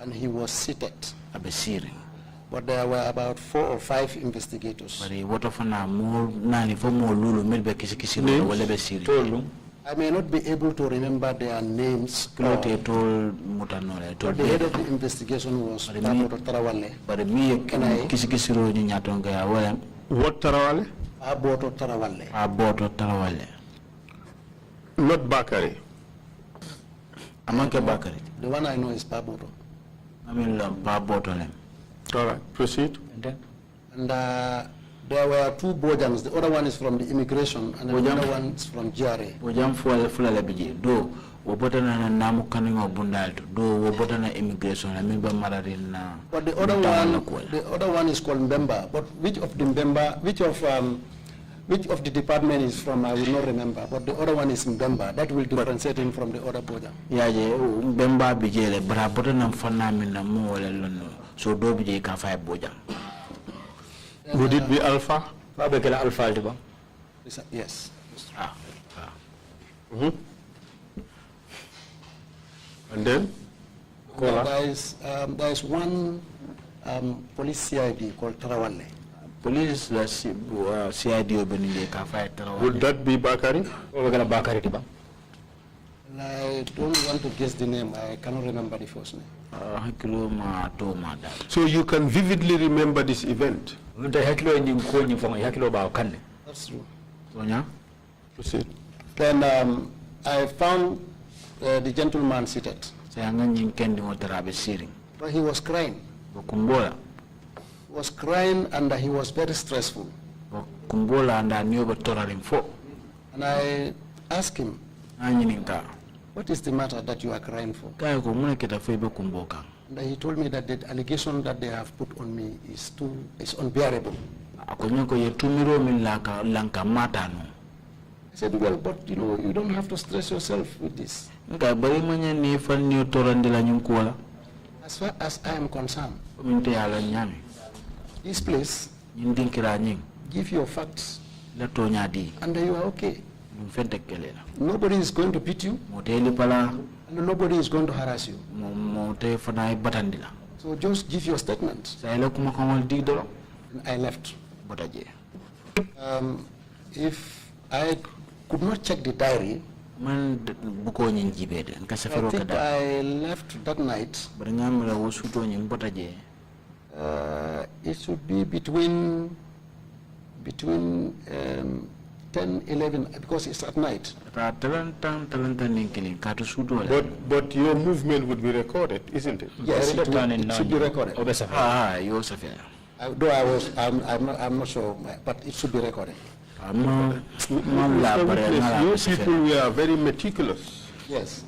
[SPEAKER 3] And he was seated. But there were about 4 or 5 investigators. I may not be able to remember their names. But the head of the investigation was Fatou Tarawale.
[SPEAKER 1] What Tarawale?
[SPEAKER 3] Fatou Tarawale.
[SPEAKER 1] Not Bakari.
[SPEAKER 3] The one I know is Paboto.
[SPEAKER 1] All right, proceed.
[SPEAKER 3] And there were 2 Bojangs. The other one is from the immigration, and the other one is from GRA. But the other one is called Mbemba. But which of the department is from, I will not remember. But the other one is Mbemba. That will differentiate him from the other Bojang.
[SPEAKER 1] So would it be Alpha?
[SPEAKER 3] Yes.
[SPEAKER 1] And then?
[SPEAKER 3] There is one police CID called Tarawale.
[SPEAKER 4] Police CID
[SPEAKER 1] Would that be Bakari?
[SPEAKER 3] I don't want to guess the name. I cannot remember the first name.
[SPEAKER 1] So you can vividly remember this event?
[SPEAKER 3] That's true.
[SPEAKER 1] Proceed.
[SPEAKER 3] Then I found the gentleman seated. But he was crying. He was crying and he was very stressful. And I asked him, what is the matter that you are crying for? And he told me that the allegation that they have put on me is unbearable. I said, well, but you don't have to stress yourself with this. As far as I am concerned, this place, give your facts, and you are okay. Nobody is going to beat you, and nobody is going to harass you. So just give your statement. And I left. If I could not check the diary, I think I left that night. It should be between 10, 11, because it's at night.
[SPEAKER 1] But your movement would be recorded, isn't it?
[SPEAKER 3] Yes, it should be recorded. Though I'm not sure, but it should be recorded.
[SPEAKER 1] Your people were very meticulous.
[SPEAKER 3] Yes.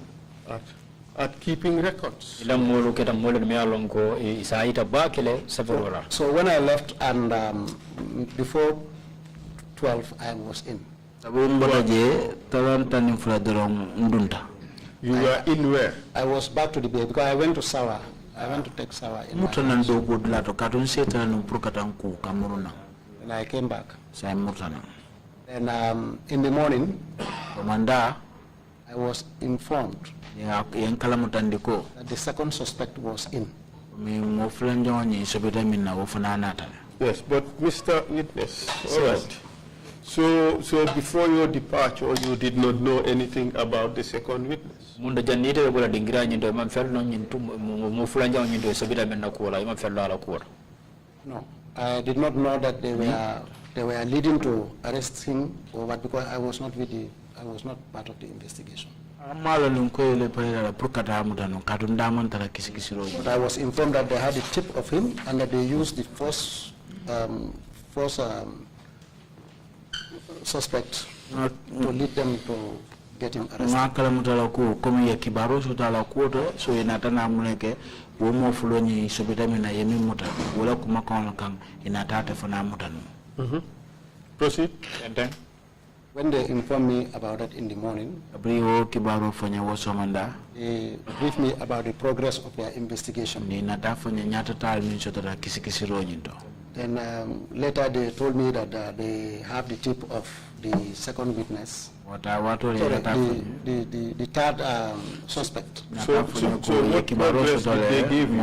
[SPEAKER 1] At keeping records.
[SPEAKER 3] So when I left and before 12 I was in.
[SPEAKER 1] You were in where?
[SPEAKER 3] I was back to the bay because I went to Sawa. I went to take Sawa in my house. And I came back. And in the morning, I I was informed that the second suspect was in.
[SPEAKER 1] Yes, but Mr. Witness, all right. So before your departure, you did not know anything about the second witness?
[SPEAKER 2] No,
[SPEAKER 3] I did not know that they were leading to arrest him, or what, because I was not part of the investigation. But I was informed that they had a tip of him and that they used the first suspect to lead them to get him arrested.
[SPEAKER 1] Proceed.
[SPEAKER 3] When they informed me about it in the morning, they briefed me about the progress of their investigation. Then later they told me that they have the tip of the second witness. The third suspect.
[SPEAKER 1] So what progress did they give you?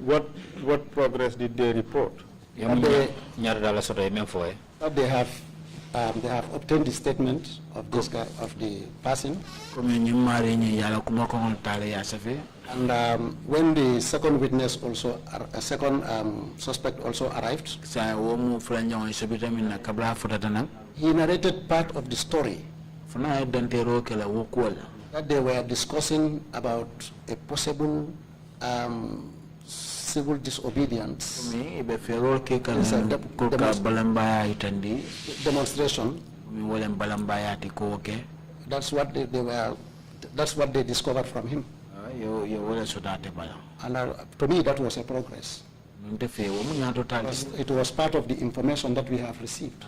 [SPEAKER 1] What progress did they report?
[SPEAKER 3] They have obtained the statement of this guy, of the person. And when the second witness also, second suspect also arrived, he narrated part of the story that they were discussing about a possible civil disobedience demonstration. That's what they discovered from him. And to me, that was a progress. It was part of the information that we have received.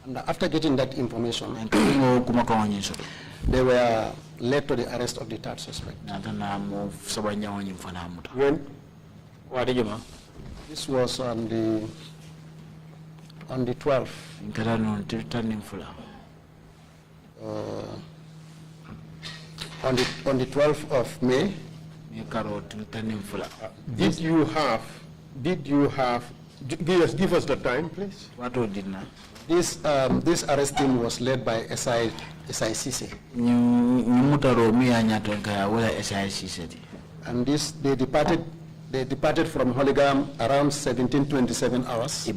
[SPEAKER 3] And after getting that information, they were led to the arrest of the third suspect.
[SPEAKER 1] When?
[SPEAKER 3] This was on the 12th. On the 12th of May.
[SPEAKER 1] Did you have, give us the time, please.
[SPEAKER 3] This arrest team was led by SICC. And they departed from Holigam around 17:27 hours.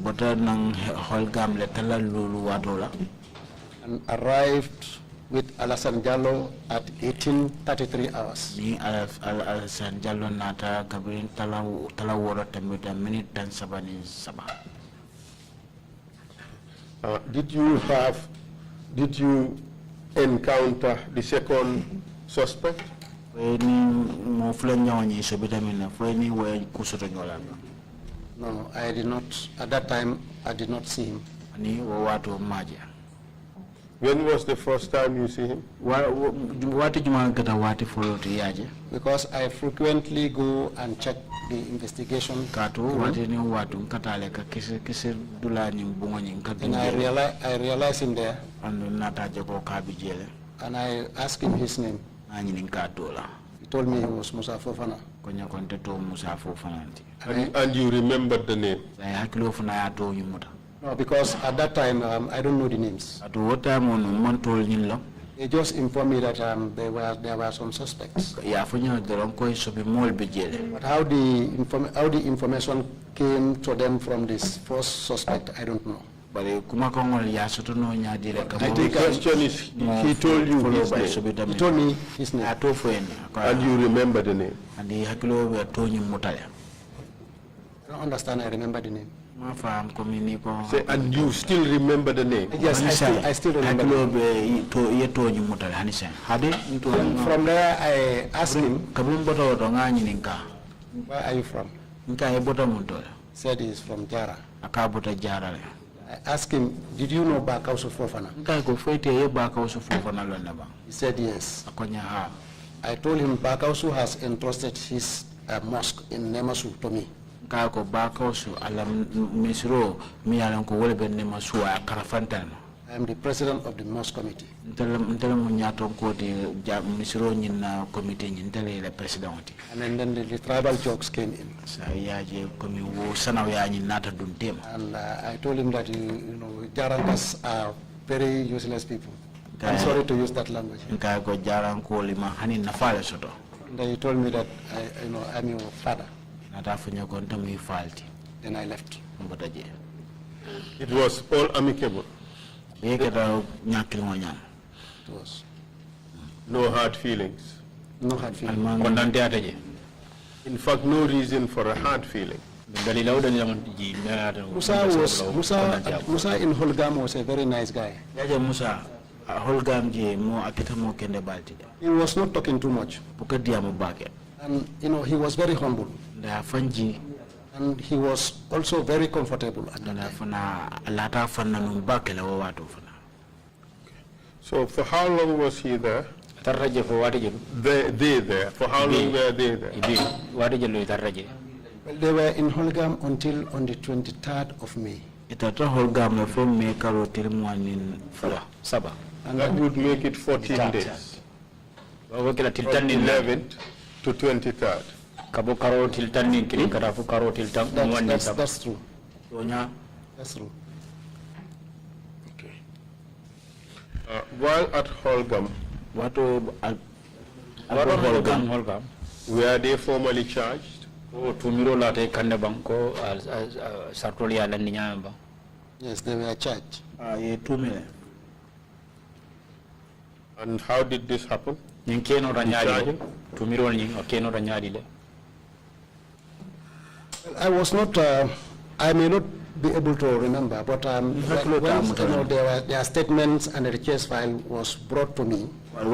[SPEAKER 3] And arrived with Alassane Diallo at 18:33 hours.
[SPEAKER 4] Alassane Diallo nata kabrin talawora tamita minute dan sabani sabah.
[SPEAKER 1] Did you encounter the second suspect?
[SPEAKER 3] No, I did not. At that time, I did not see him.
[SPEAKER 1] When was the first time you see him?
[SPEAKER 3] Because I frequently go and check the investigation. And I realized him there. And I asked him his name. He told me he was Musa Fofana.
[SPEAKER 1] And you remembered the name?
[SPEAKER 3] No, because at that time, I don't know the names. They just informed me that there were some suspects. But how the information came to them from this first suspect, I don't know.
[SPEAKER 1] The question is, he told you his name.
[SPEAKER 3] He told me his name.
[SPEAKER 1] And you remember the name?
[SPEAKER 3] I don't understand, I remember the name.
[SPEAKER 1] Say, and you still remember the name?
[SPEAKER 3] Yes, I still remember the name. From there, I asked him, where are you from? He said he is from Jara. I asked him, did you know Bakausu Fofana? He said yes. I told him Bakausu has entrusted his mosque in Nemasu to me.
[SPEAKER 4] Ka ko ba ko so ala misro mi yalan ko wala ben ma suwa karafantan.
[SPEAKER 3] I am the president of the mosque committee.
[SPEAKER 4] Ntele mo nyato ko di misro nyin na committee nyin tele le president.
[SPEAKER 3] And then the tribal jokes came in.
[SPEAKER 4] Sa yaje ko mi wo sanaw ya nyin nata dun tema.
[SPEAKER 3] And I told him that you know Jarankas are very useless people. I'm sorry to use that language.
[SPEAKER 4] Nka ko jaran ko lima hanin na fala soto.
[SPEAKER 3] And he told me that I'm your father.
[SPEAKER 4] Nata fanya ko ntamu falti.
[SPEAKER 3] Then I left.
[SPEAKER 4] Mbotaje.
[SPEAKER 1] It was all amicable.
[SPEAKER 3] It was.
[SPEAKER 1] No hard feelings.
[SPEAKER 3] No hard feelings.
[SPEAKER 1] In fact, no reason for a hard feeling.
[SPEAKER 3] Musa in Holgam was a very nice guy. He was not talking too much. And you know, he was very humble. And he was also very comfortable at that time.
[SPEAKER 1] So for how long was he there? They there. For how long were they there?
[SPEAKER 3] Well, they were in Holgam until on the 23rd of May.
[SPEAKER 1] And that would make it 14 days. 11th to 23rd.
[SPEAKER 3] That's true. That's true.
[SPEAKER 1] Okay. While at Holgam, were they formally charged?
[SPEAKER 3] Yes, they were charged.
[SPEAKER 1] And how did this happen?
[SPEAKER 3] I was not, I may not be able to remember, but when, their statements and the case file was brought to me.
[SPEAKER 4] And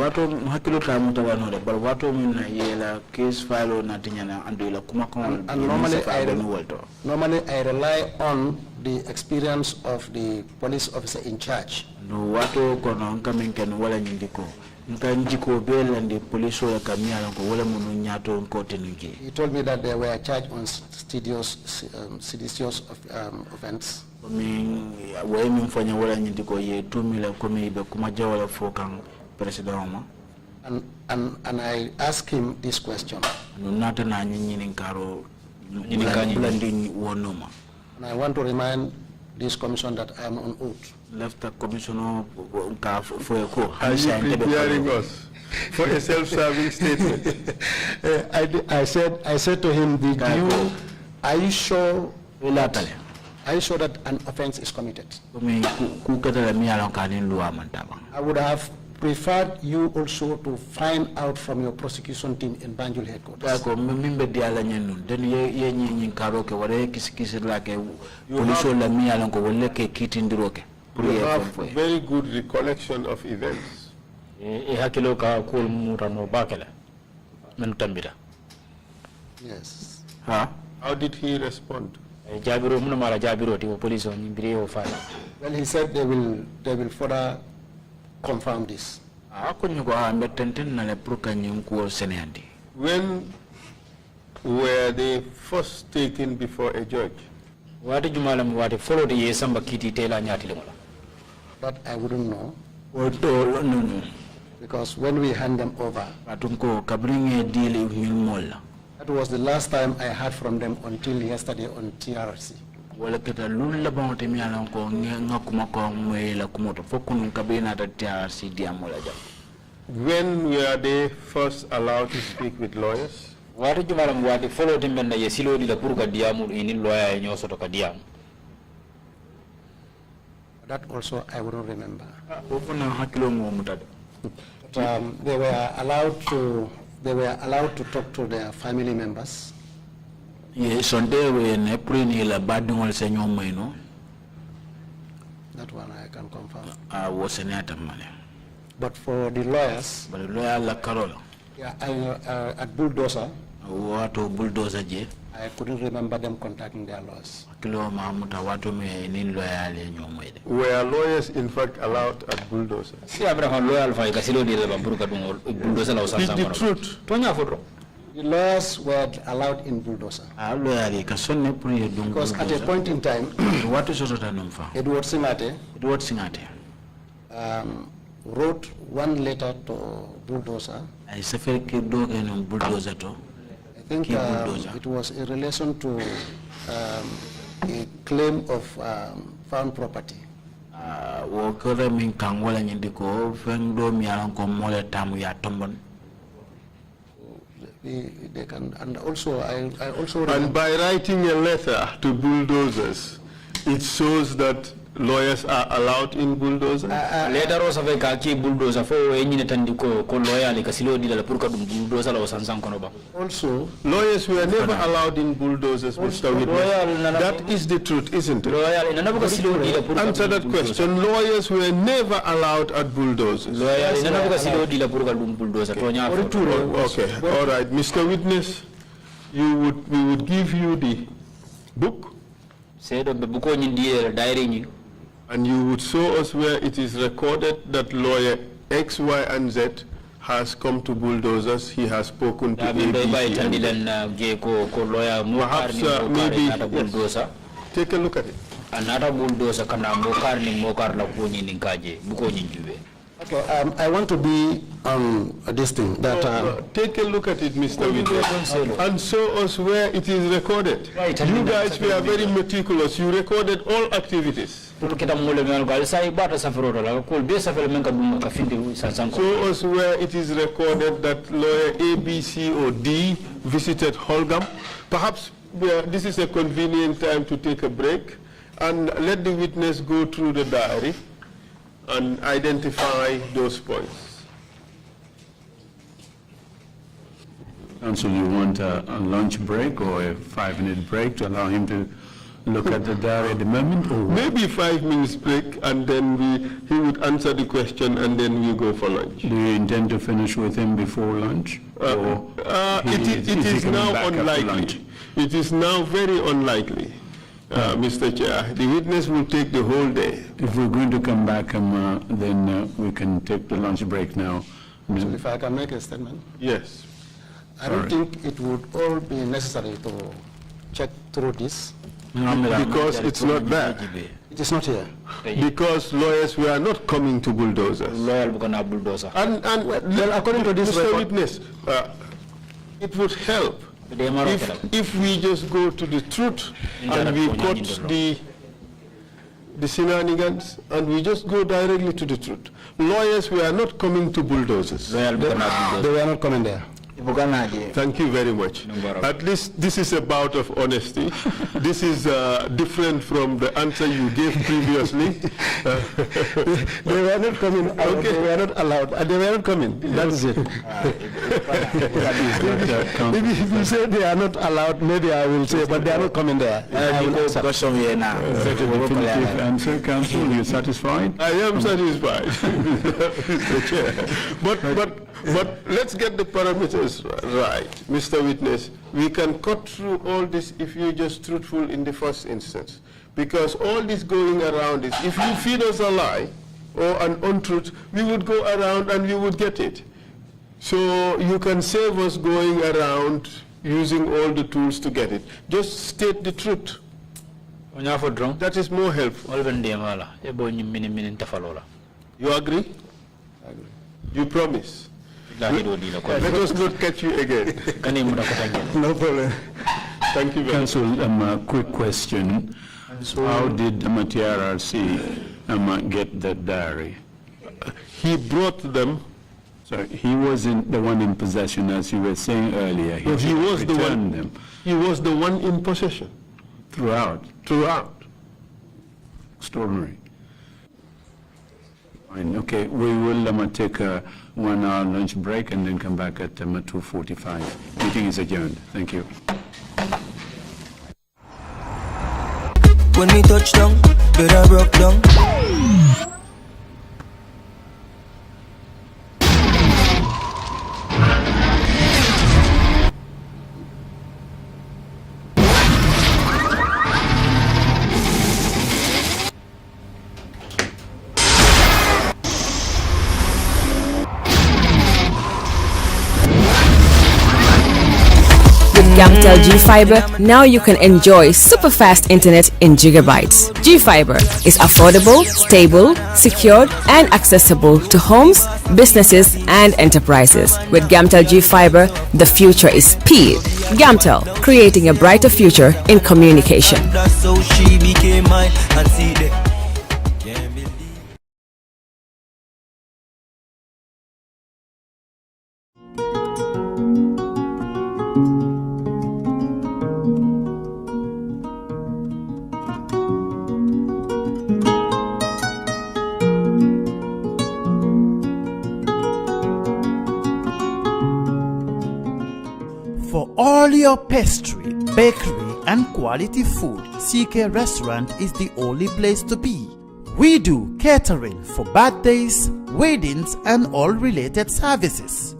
[SPEAKER 3] normally I rely on the experience of the police officer in charge. He told me that they were charged on seditious offense. And I asked him this question. And I want to remind this commission that I am on oath.
[SPEAKER 4] Left the commissioner for a co.
[SPEAKER 1] Are you preparing us for a self-serving statement?
[SPEAKER 3] I said to him, are you sure that an offense is committed? I would have preferred you also to find out from your prosecution team in Banjul headquarters.
[SPEAKER 1] You have very good recollection of events.
[SPEAKER 3] Yes.
[SPEAKER 1] Huh? How did he respond?
[SPEAKER 3] Well, he said they will further confirm this.
[SPEAKER 1] When were they first taken before a judge?
[SPEAKER 3] That I wouldn't know. Because when we hand them over, that was the last time I heard from them until yesterday on TRRC.
[SPEAKER 1] When were they first allowed to speak with lawyers?
[SPEAKER 3] That also I wouldn't remember. They were allowed to talk to their family members.
[SPEAKER 4] That
[SPEAKER 3] one I can confirm. But for the lawyers, at Bulldozer, I couldn't remember them contacting their lawyers.
[SPEAKER 1] Were lawyers in fact allowed at Bulldozer?
[SPEAKER 2] Speak the truth.
[SPEAKER 3] The lawyers were allowed in bulldozer. Because at a point in time, Edward Singate wrote one letter to bulldozer. I think it was in relation to a claim of found property. They can, and also I also.
[SPEAKER 1] And by writing a letter to bulldozers, it shows that lawyers are allowed in bulldozers.
[SPEAKER 2] Letter also ve kaki bulldozer for enyine tandiko ko lawyer le kasilo di la purka dum bulldozer la wasansan kono ba.
[SPEAKER 1] Also, lawyers were never allowed in bulldozers, Mr. Witness. That is the truth, isn't it? Answer that question. Lawyers were never allowed at bulldozers.
[SPEAKER 2] Okay,
[SPEAKER 1] all right, Mr. Witness, we would give you the book. And you would show us where it is recorded that lawyer X, Y, and Z has come to bulldozers. He has spoken to ABC. Perhaps maybe yes. Take a look at it.
[SPEAKER 2] Another bulldozer
[SPEAKER 3] Okay, I want to be on this thing that
[SPEAKER 1] take a look at it, Mr. Witness, and show us where it is recorded. You guys were very meticulous. You recorded all activities. Show us where it is recorded that lawyer A, B, C, or D visited Holgam. Perhaps this is a convenient time to take a break and let the witness go through the diary and identify those points.
[SPEAKER 5] Counsel, you want a lunch break or a 5-minute break to allow him to look at the diary at the moment? Or
[SPEAKER 1] maybe 5 minutes break, and then he would answer the question, and then we go for lunch.
[SPEAKER 5] Do you intend to finish with him before lunch?
[SPEAKER 1] It is now unlikely. It is now very unlikely. Mr. Chair, the witness will take the whole day.
[SPEAKER 5] If we're going to come back, then we can take the lunch break now.
[SPEAKER 3] So if I can make a statement?
[SPEAKER 1] Yes.
[SPEAKER 3] I don't think it would all be necessary to check through this.
[SPEAKER 1] Because it's not there.
[SPEAKER 3] It is not here.
[SPEAKER 1] Because lawyers were not coming to bulldozers. And well, according to this Mr. Witness, it would help if we just go to the truth and we cut the shenanigans and we just go directly to the truth. Lawyers were not coming to bulldozers.
[SPEAKER 3] They were not coming there.
[SPEAKER 1] Thank you very much. At least this is a bout of honesty. This is different from the answer you gave previously.
[SPEAKER 3] They were not coming. Okay. They were not allowed. They were not coming. That is it. If you say they are not allowed, maybe I will say, but they are not coming there.
[SPEAKER 5] Answer, counsel, are you satisfied?
[SPEAKER 1] I am satisfied, Mr. Chair. But let's get the parameters right, Mr. Witness. We can cut through all this if you're just truthful in the first instance. Because all this going around is, if you feed us a lie or an untruth, we would go around and we would get it. So you can save us going around using all the tools to get it. Just state the truth. That is more helpful. You agree?
[SPEAKER 3] I agree.
[SPEAKER 1] You promise? Let us not catch you again.
[SPEAKER 3] No problem.
[SPEAKER 1] Thank you very much.
[SPEAKER 5] Counsel, a quick question. How did TRRC get that diary?
[SPEAKER 1] He brought them.
[SPEAKER 5] So he wasn't the one in possession, as you were saying earlier.
[SPEAKER 1] He was the one.
[SPEAKER 5] Them.
[SPEAKER 1] He was the one in possession.
[SPEAKER 5] Throughout. Extraordinary. Fine. Okay, we will take a 1-hour lunch break and then come back at 2:45. Meeting is adjourned. Thank you.
[SPEAKER 6] When we touch down, better broke down.
[SPEAKER 7] Gamtel G Fiber, now you can enjoy super fast internet in gigabytes. G Fiber is affordable, stable, secured, and accessible to homes, businesses, and enterprises. With Gamtel G Fiber, the future is speed. Gamtel, creating a brighter future in communication.
[SPEAKER 6] That's how she became mine and see the can't believe.
[SPEAKER 8] For all your pastry, bakery, and quality food, CK Restaurant is the only place to be. We do catering for birthdays, weddings, and all related services.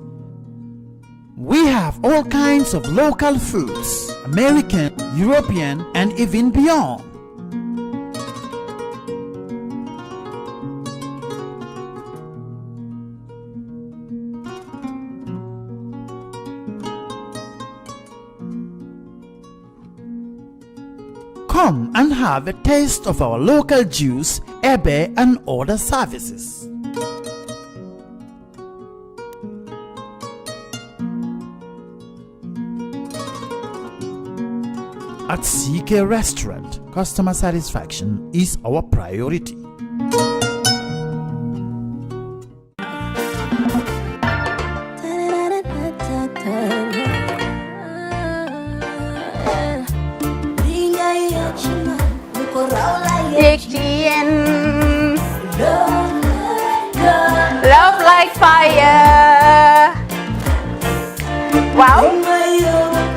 [SPEAKER 8] We have all kinds of local foods, American, European, and even beyond. Come and have a taste of our local juice, ebe, and other services. At CK Restaurant, customer satisfaction is our priority.
[SPEAKER 9] Love like fire. Wow.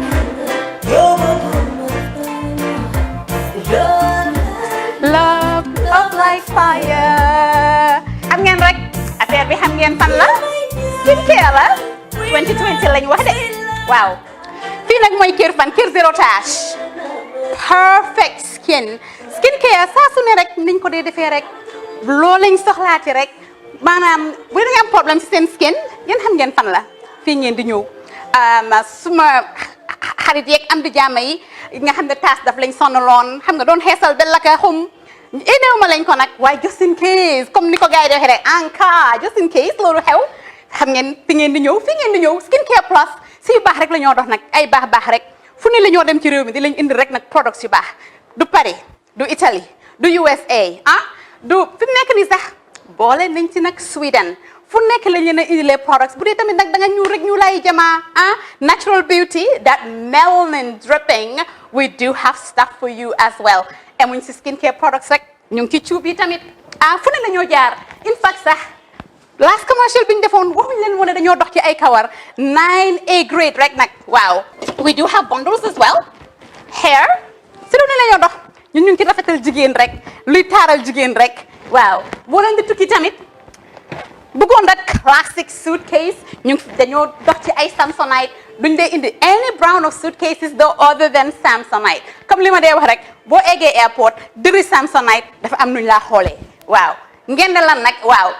[SPEAKER 9] Love like fire. Xam ngeen rek affaire bi xam ngeen fan la? Skincare la. 2020 lañ wax de. Waaw. Fii nag mooy Kerr fan Kerr zero tache. Perfect skin. Skincare saa su ne rek niñ ko dee defee rek loo lañ soxlaati rek maanaam bu ngeen am problème ci seen skin yéen xam ngeen fan la fii ngeen di ñëw suma xarit yeeg am di jàmm yi nga xam ne taas daf lañ sonaloon xam nga doon xeesal ba laka xum éneew ma lañ ko nag waaye just in case comme ni ko gars yi di waxee rek en cas just in case loolu xew xam ngeen fi ngeen di ñëw Skincare Plus si yu baax rek la ñoo dox nag ay baax rek fu ne la ñoo dem ci réew mi di lañ indi rek nag products yu baax du Paris du Italie du USA du fi mu nekk nii sax boole nañ ci nag Sweden fu nekk lañ leen a indilee products bu dee tamit nag da nga ñuul rek ñu lay jamaa natural beauty that melanin dripping we do have stuff for you as well emuñ si skincare products rek ñu ngi ci cuub yi tamit fu ne la ñoo jaar in fact sax last commercial bi ñu defoon waxuñ leen woon ne dañoo dox ci ay kawar 9A grade rek nag waaw we do have bundles as well hair si lu ne la ñoo dox ñun ñu ngi ci rafetal jigéen rek luy taaral jigéen rek waaw boo leen di tukki tamit bëggoon rek classic suitcase ñu dañoo dox ci ay Samsonite duñ dee indi any brand of suitcases though other than Samsonite comme li ma dee wax rek boo eggee airport dëri Samsonite dafa am nuñ laa xoolee waaw ngeen ne lan nag waaw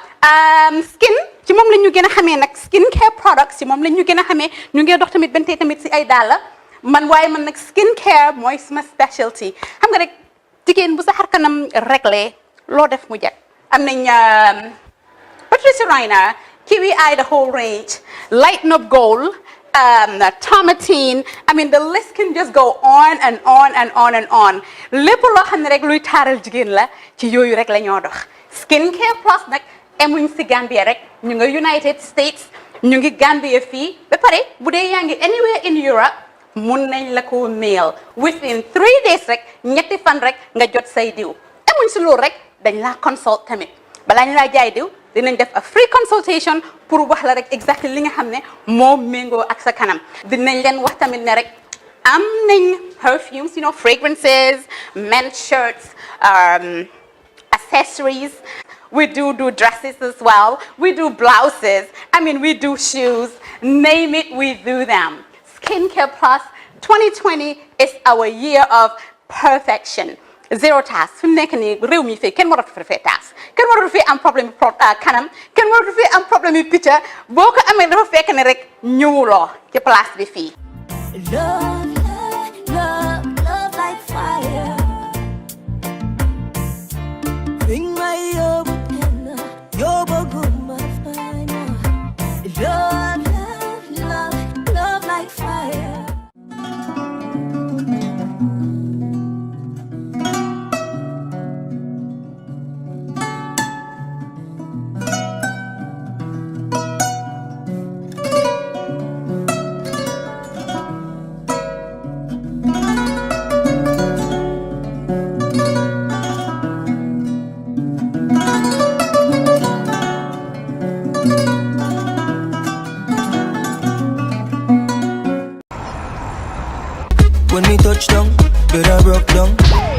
[SPEAKER 9] skin ci moom la ñu gën a xamee nag skincare products ci moom la ñu gën a xamee ñu ngi dox tamit bentey tamit si ay dàlla man waaye man nag skincare mooy suma specialty xam nga rek jigéen bu sa xar kanam réglé loo def mu jag am nañ Patricia Reiner, Kiwi Eye, the whole range, Lighten Up Gold, Tomatine. I mean, the list can just go on and on and on and on. lépp loo xam ne rek luy taaral jigéen la ci yooyu rek la ñoo dox Skincare Plus nag emuñ si Gambia rek ñu ngi United States ñu ngi Gambia fii ba pare bu dee yaa ngi anywhere in Europe mun nañ la ko mail within 3 days rek ñetti fan rek nga jot say diw emuñ si loolu rek dañ laa consult tamit balaa ñu laa jaay diw dinañ def a free consultation pour wax la rek exactly li nga xam ne moo méngoo ak sa kanam dinañ leen wax tamit ne rek am nañ perfumes, you know, fragrances, men's shirts, accessories. We do dresses as well. We do blouses. I mean, we do shoes. Name it, we do them. Skincare Plus 2020 is our year of perfection. Zero task. Fi mu nekk nii réew mi fii kenn waratu fi task kenn waratu fi am problème kanam kenn waratu fi am problème picture boo ko amee dafa fekk ne rek ñëwuloo ci place bi fii.
[SPEAKER 6] When me touch down, better broke down.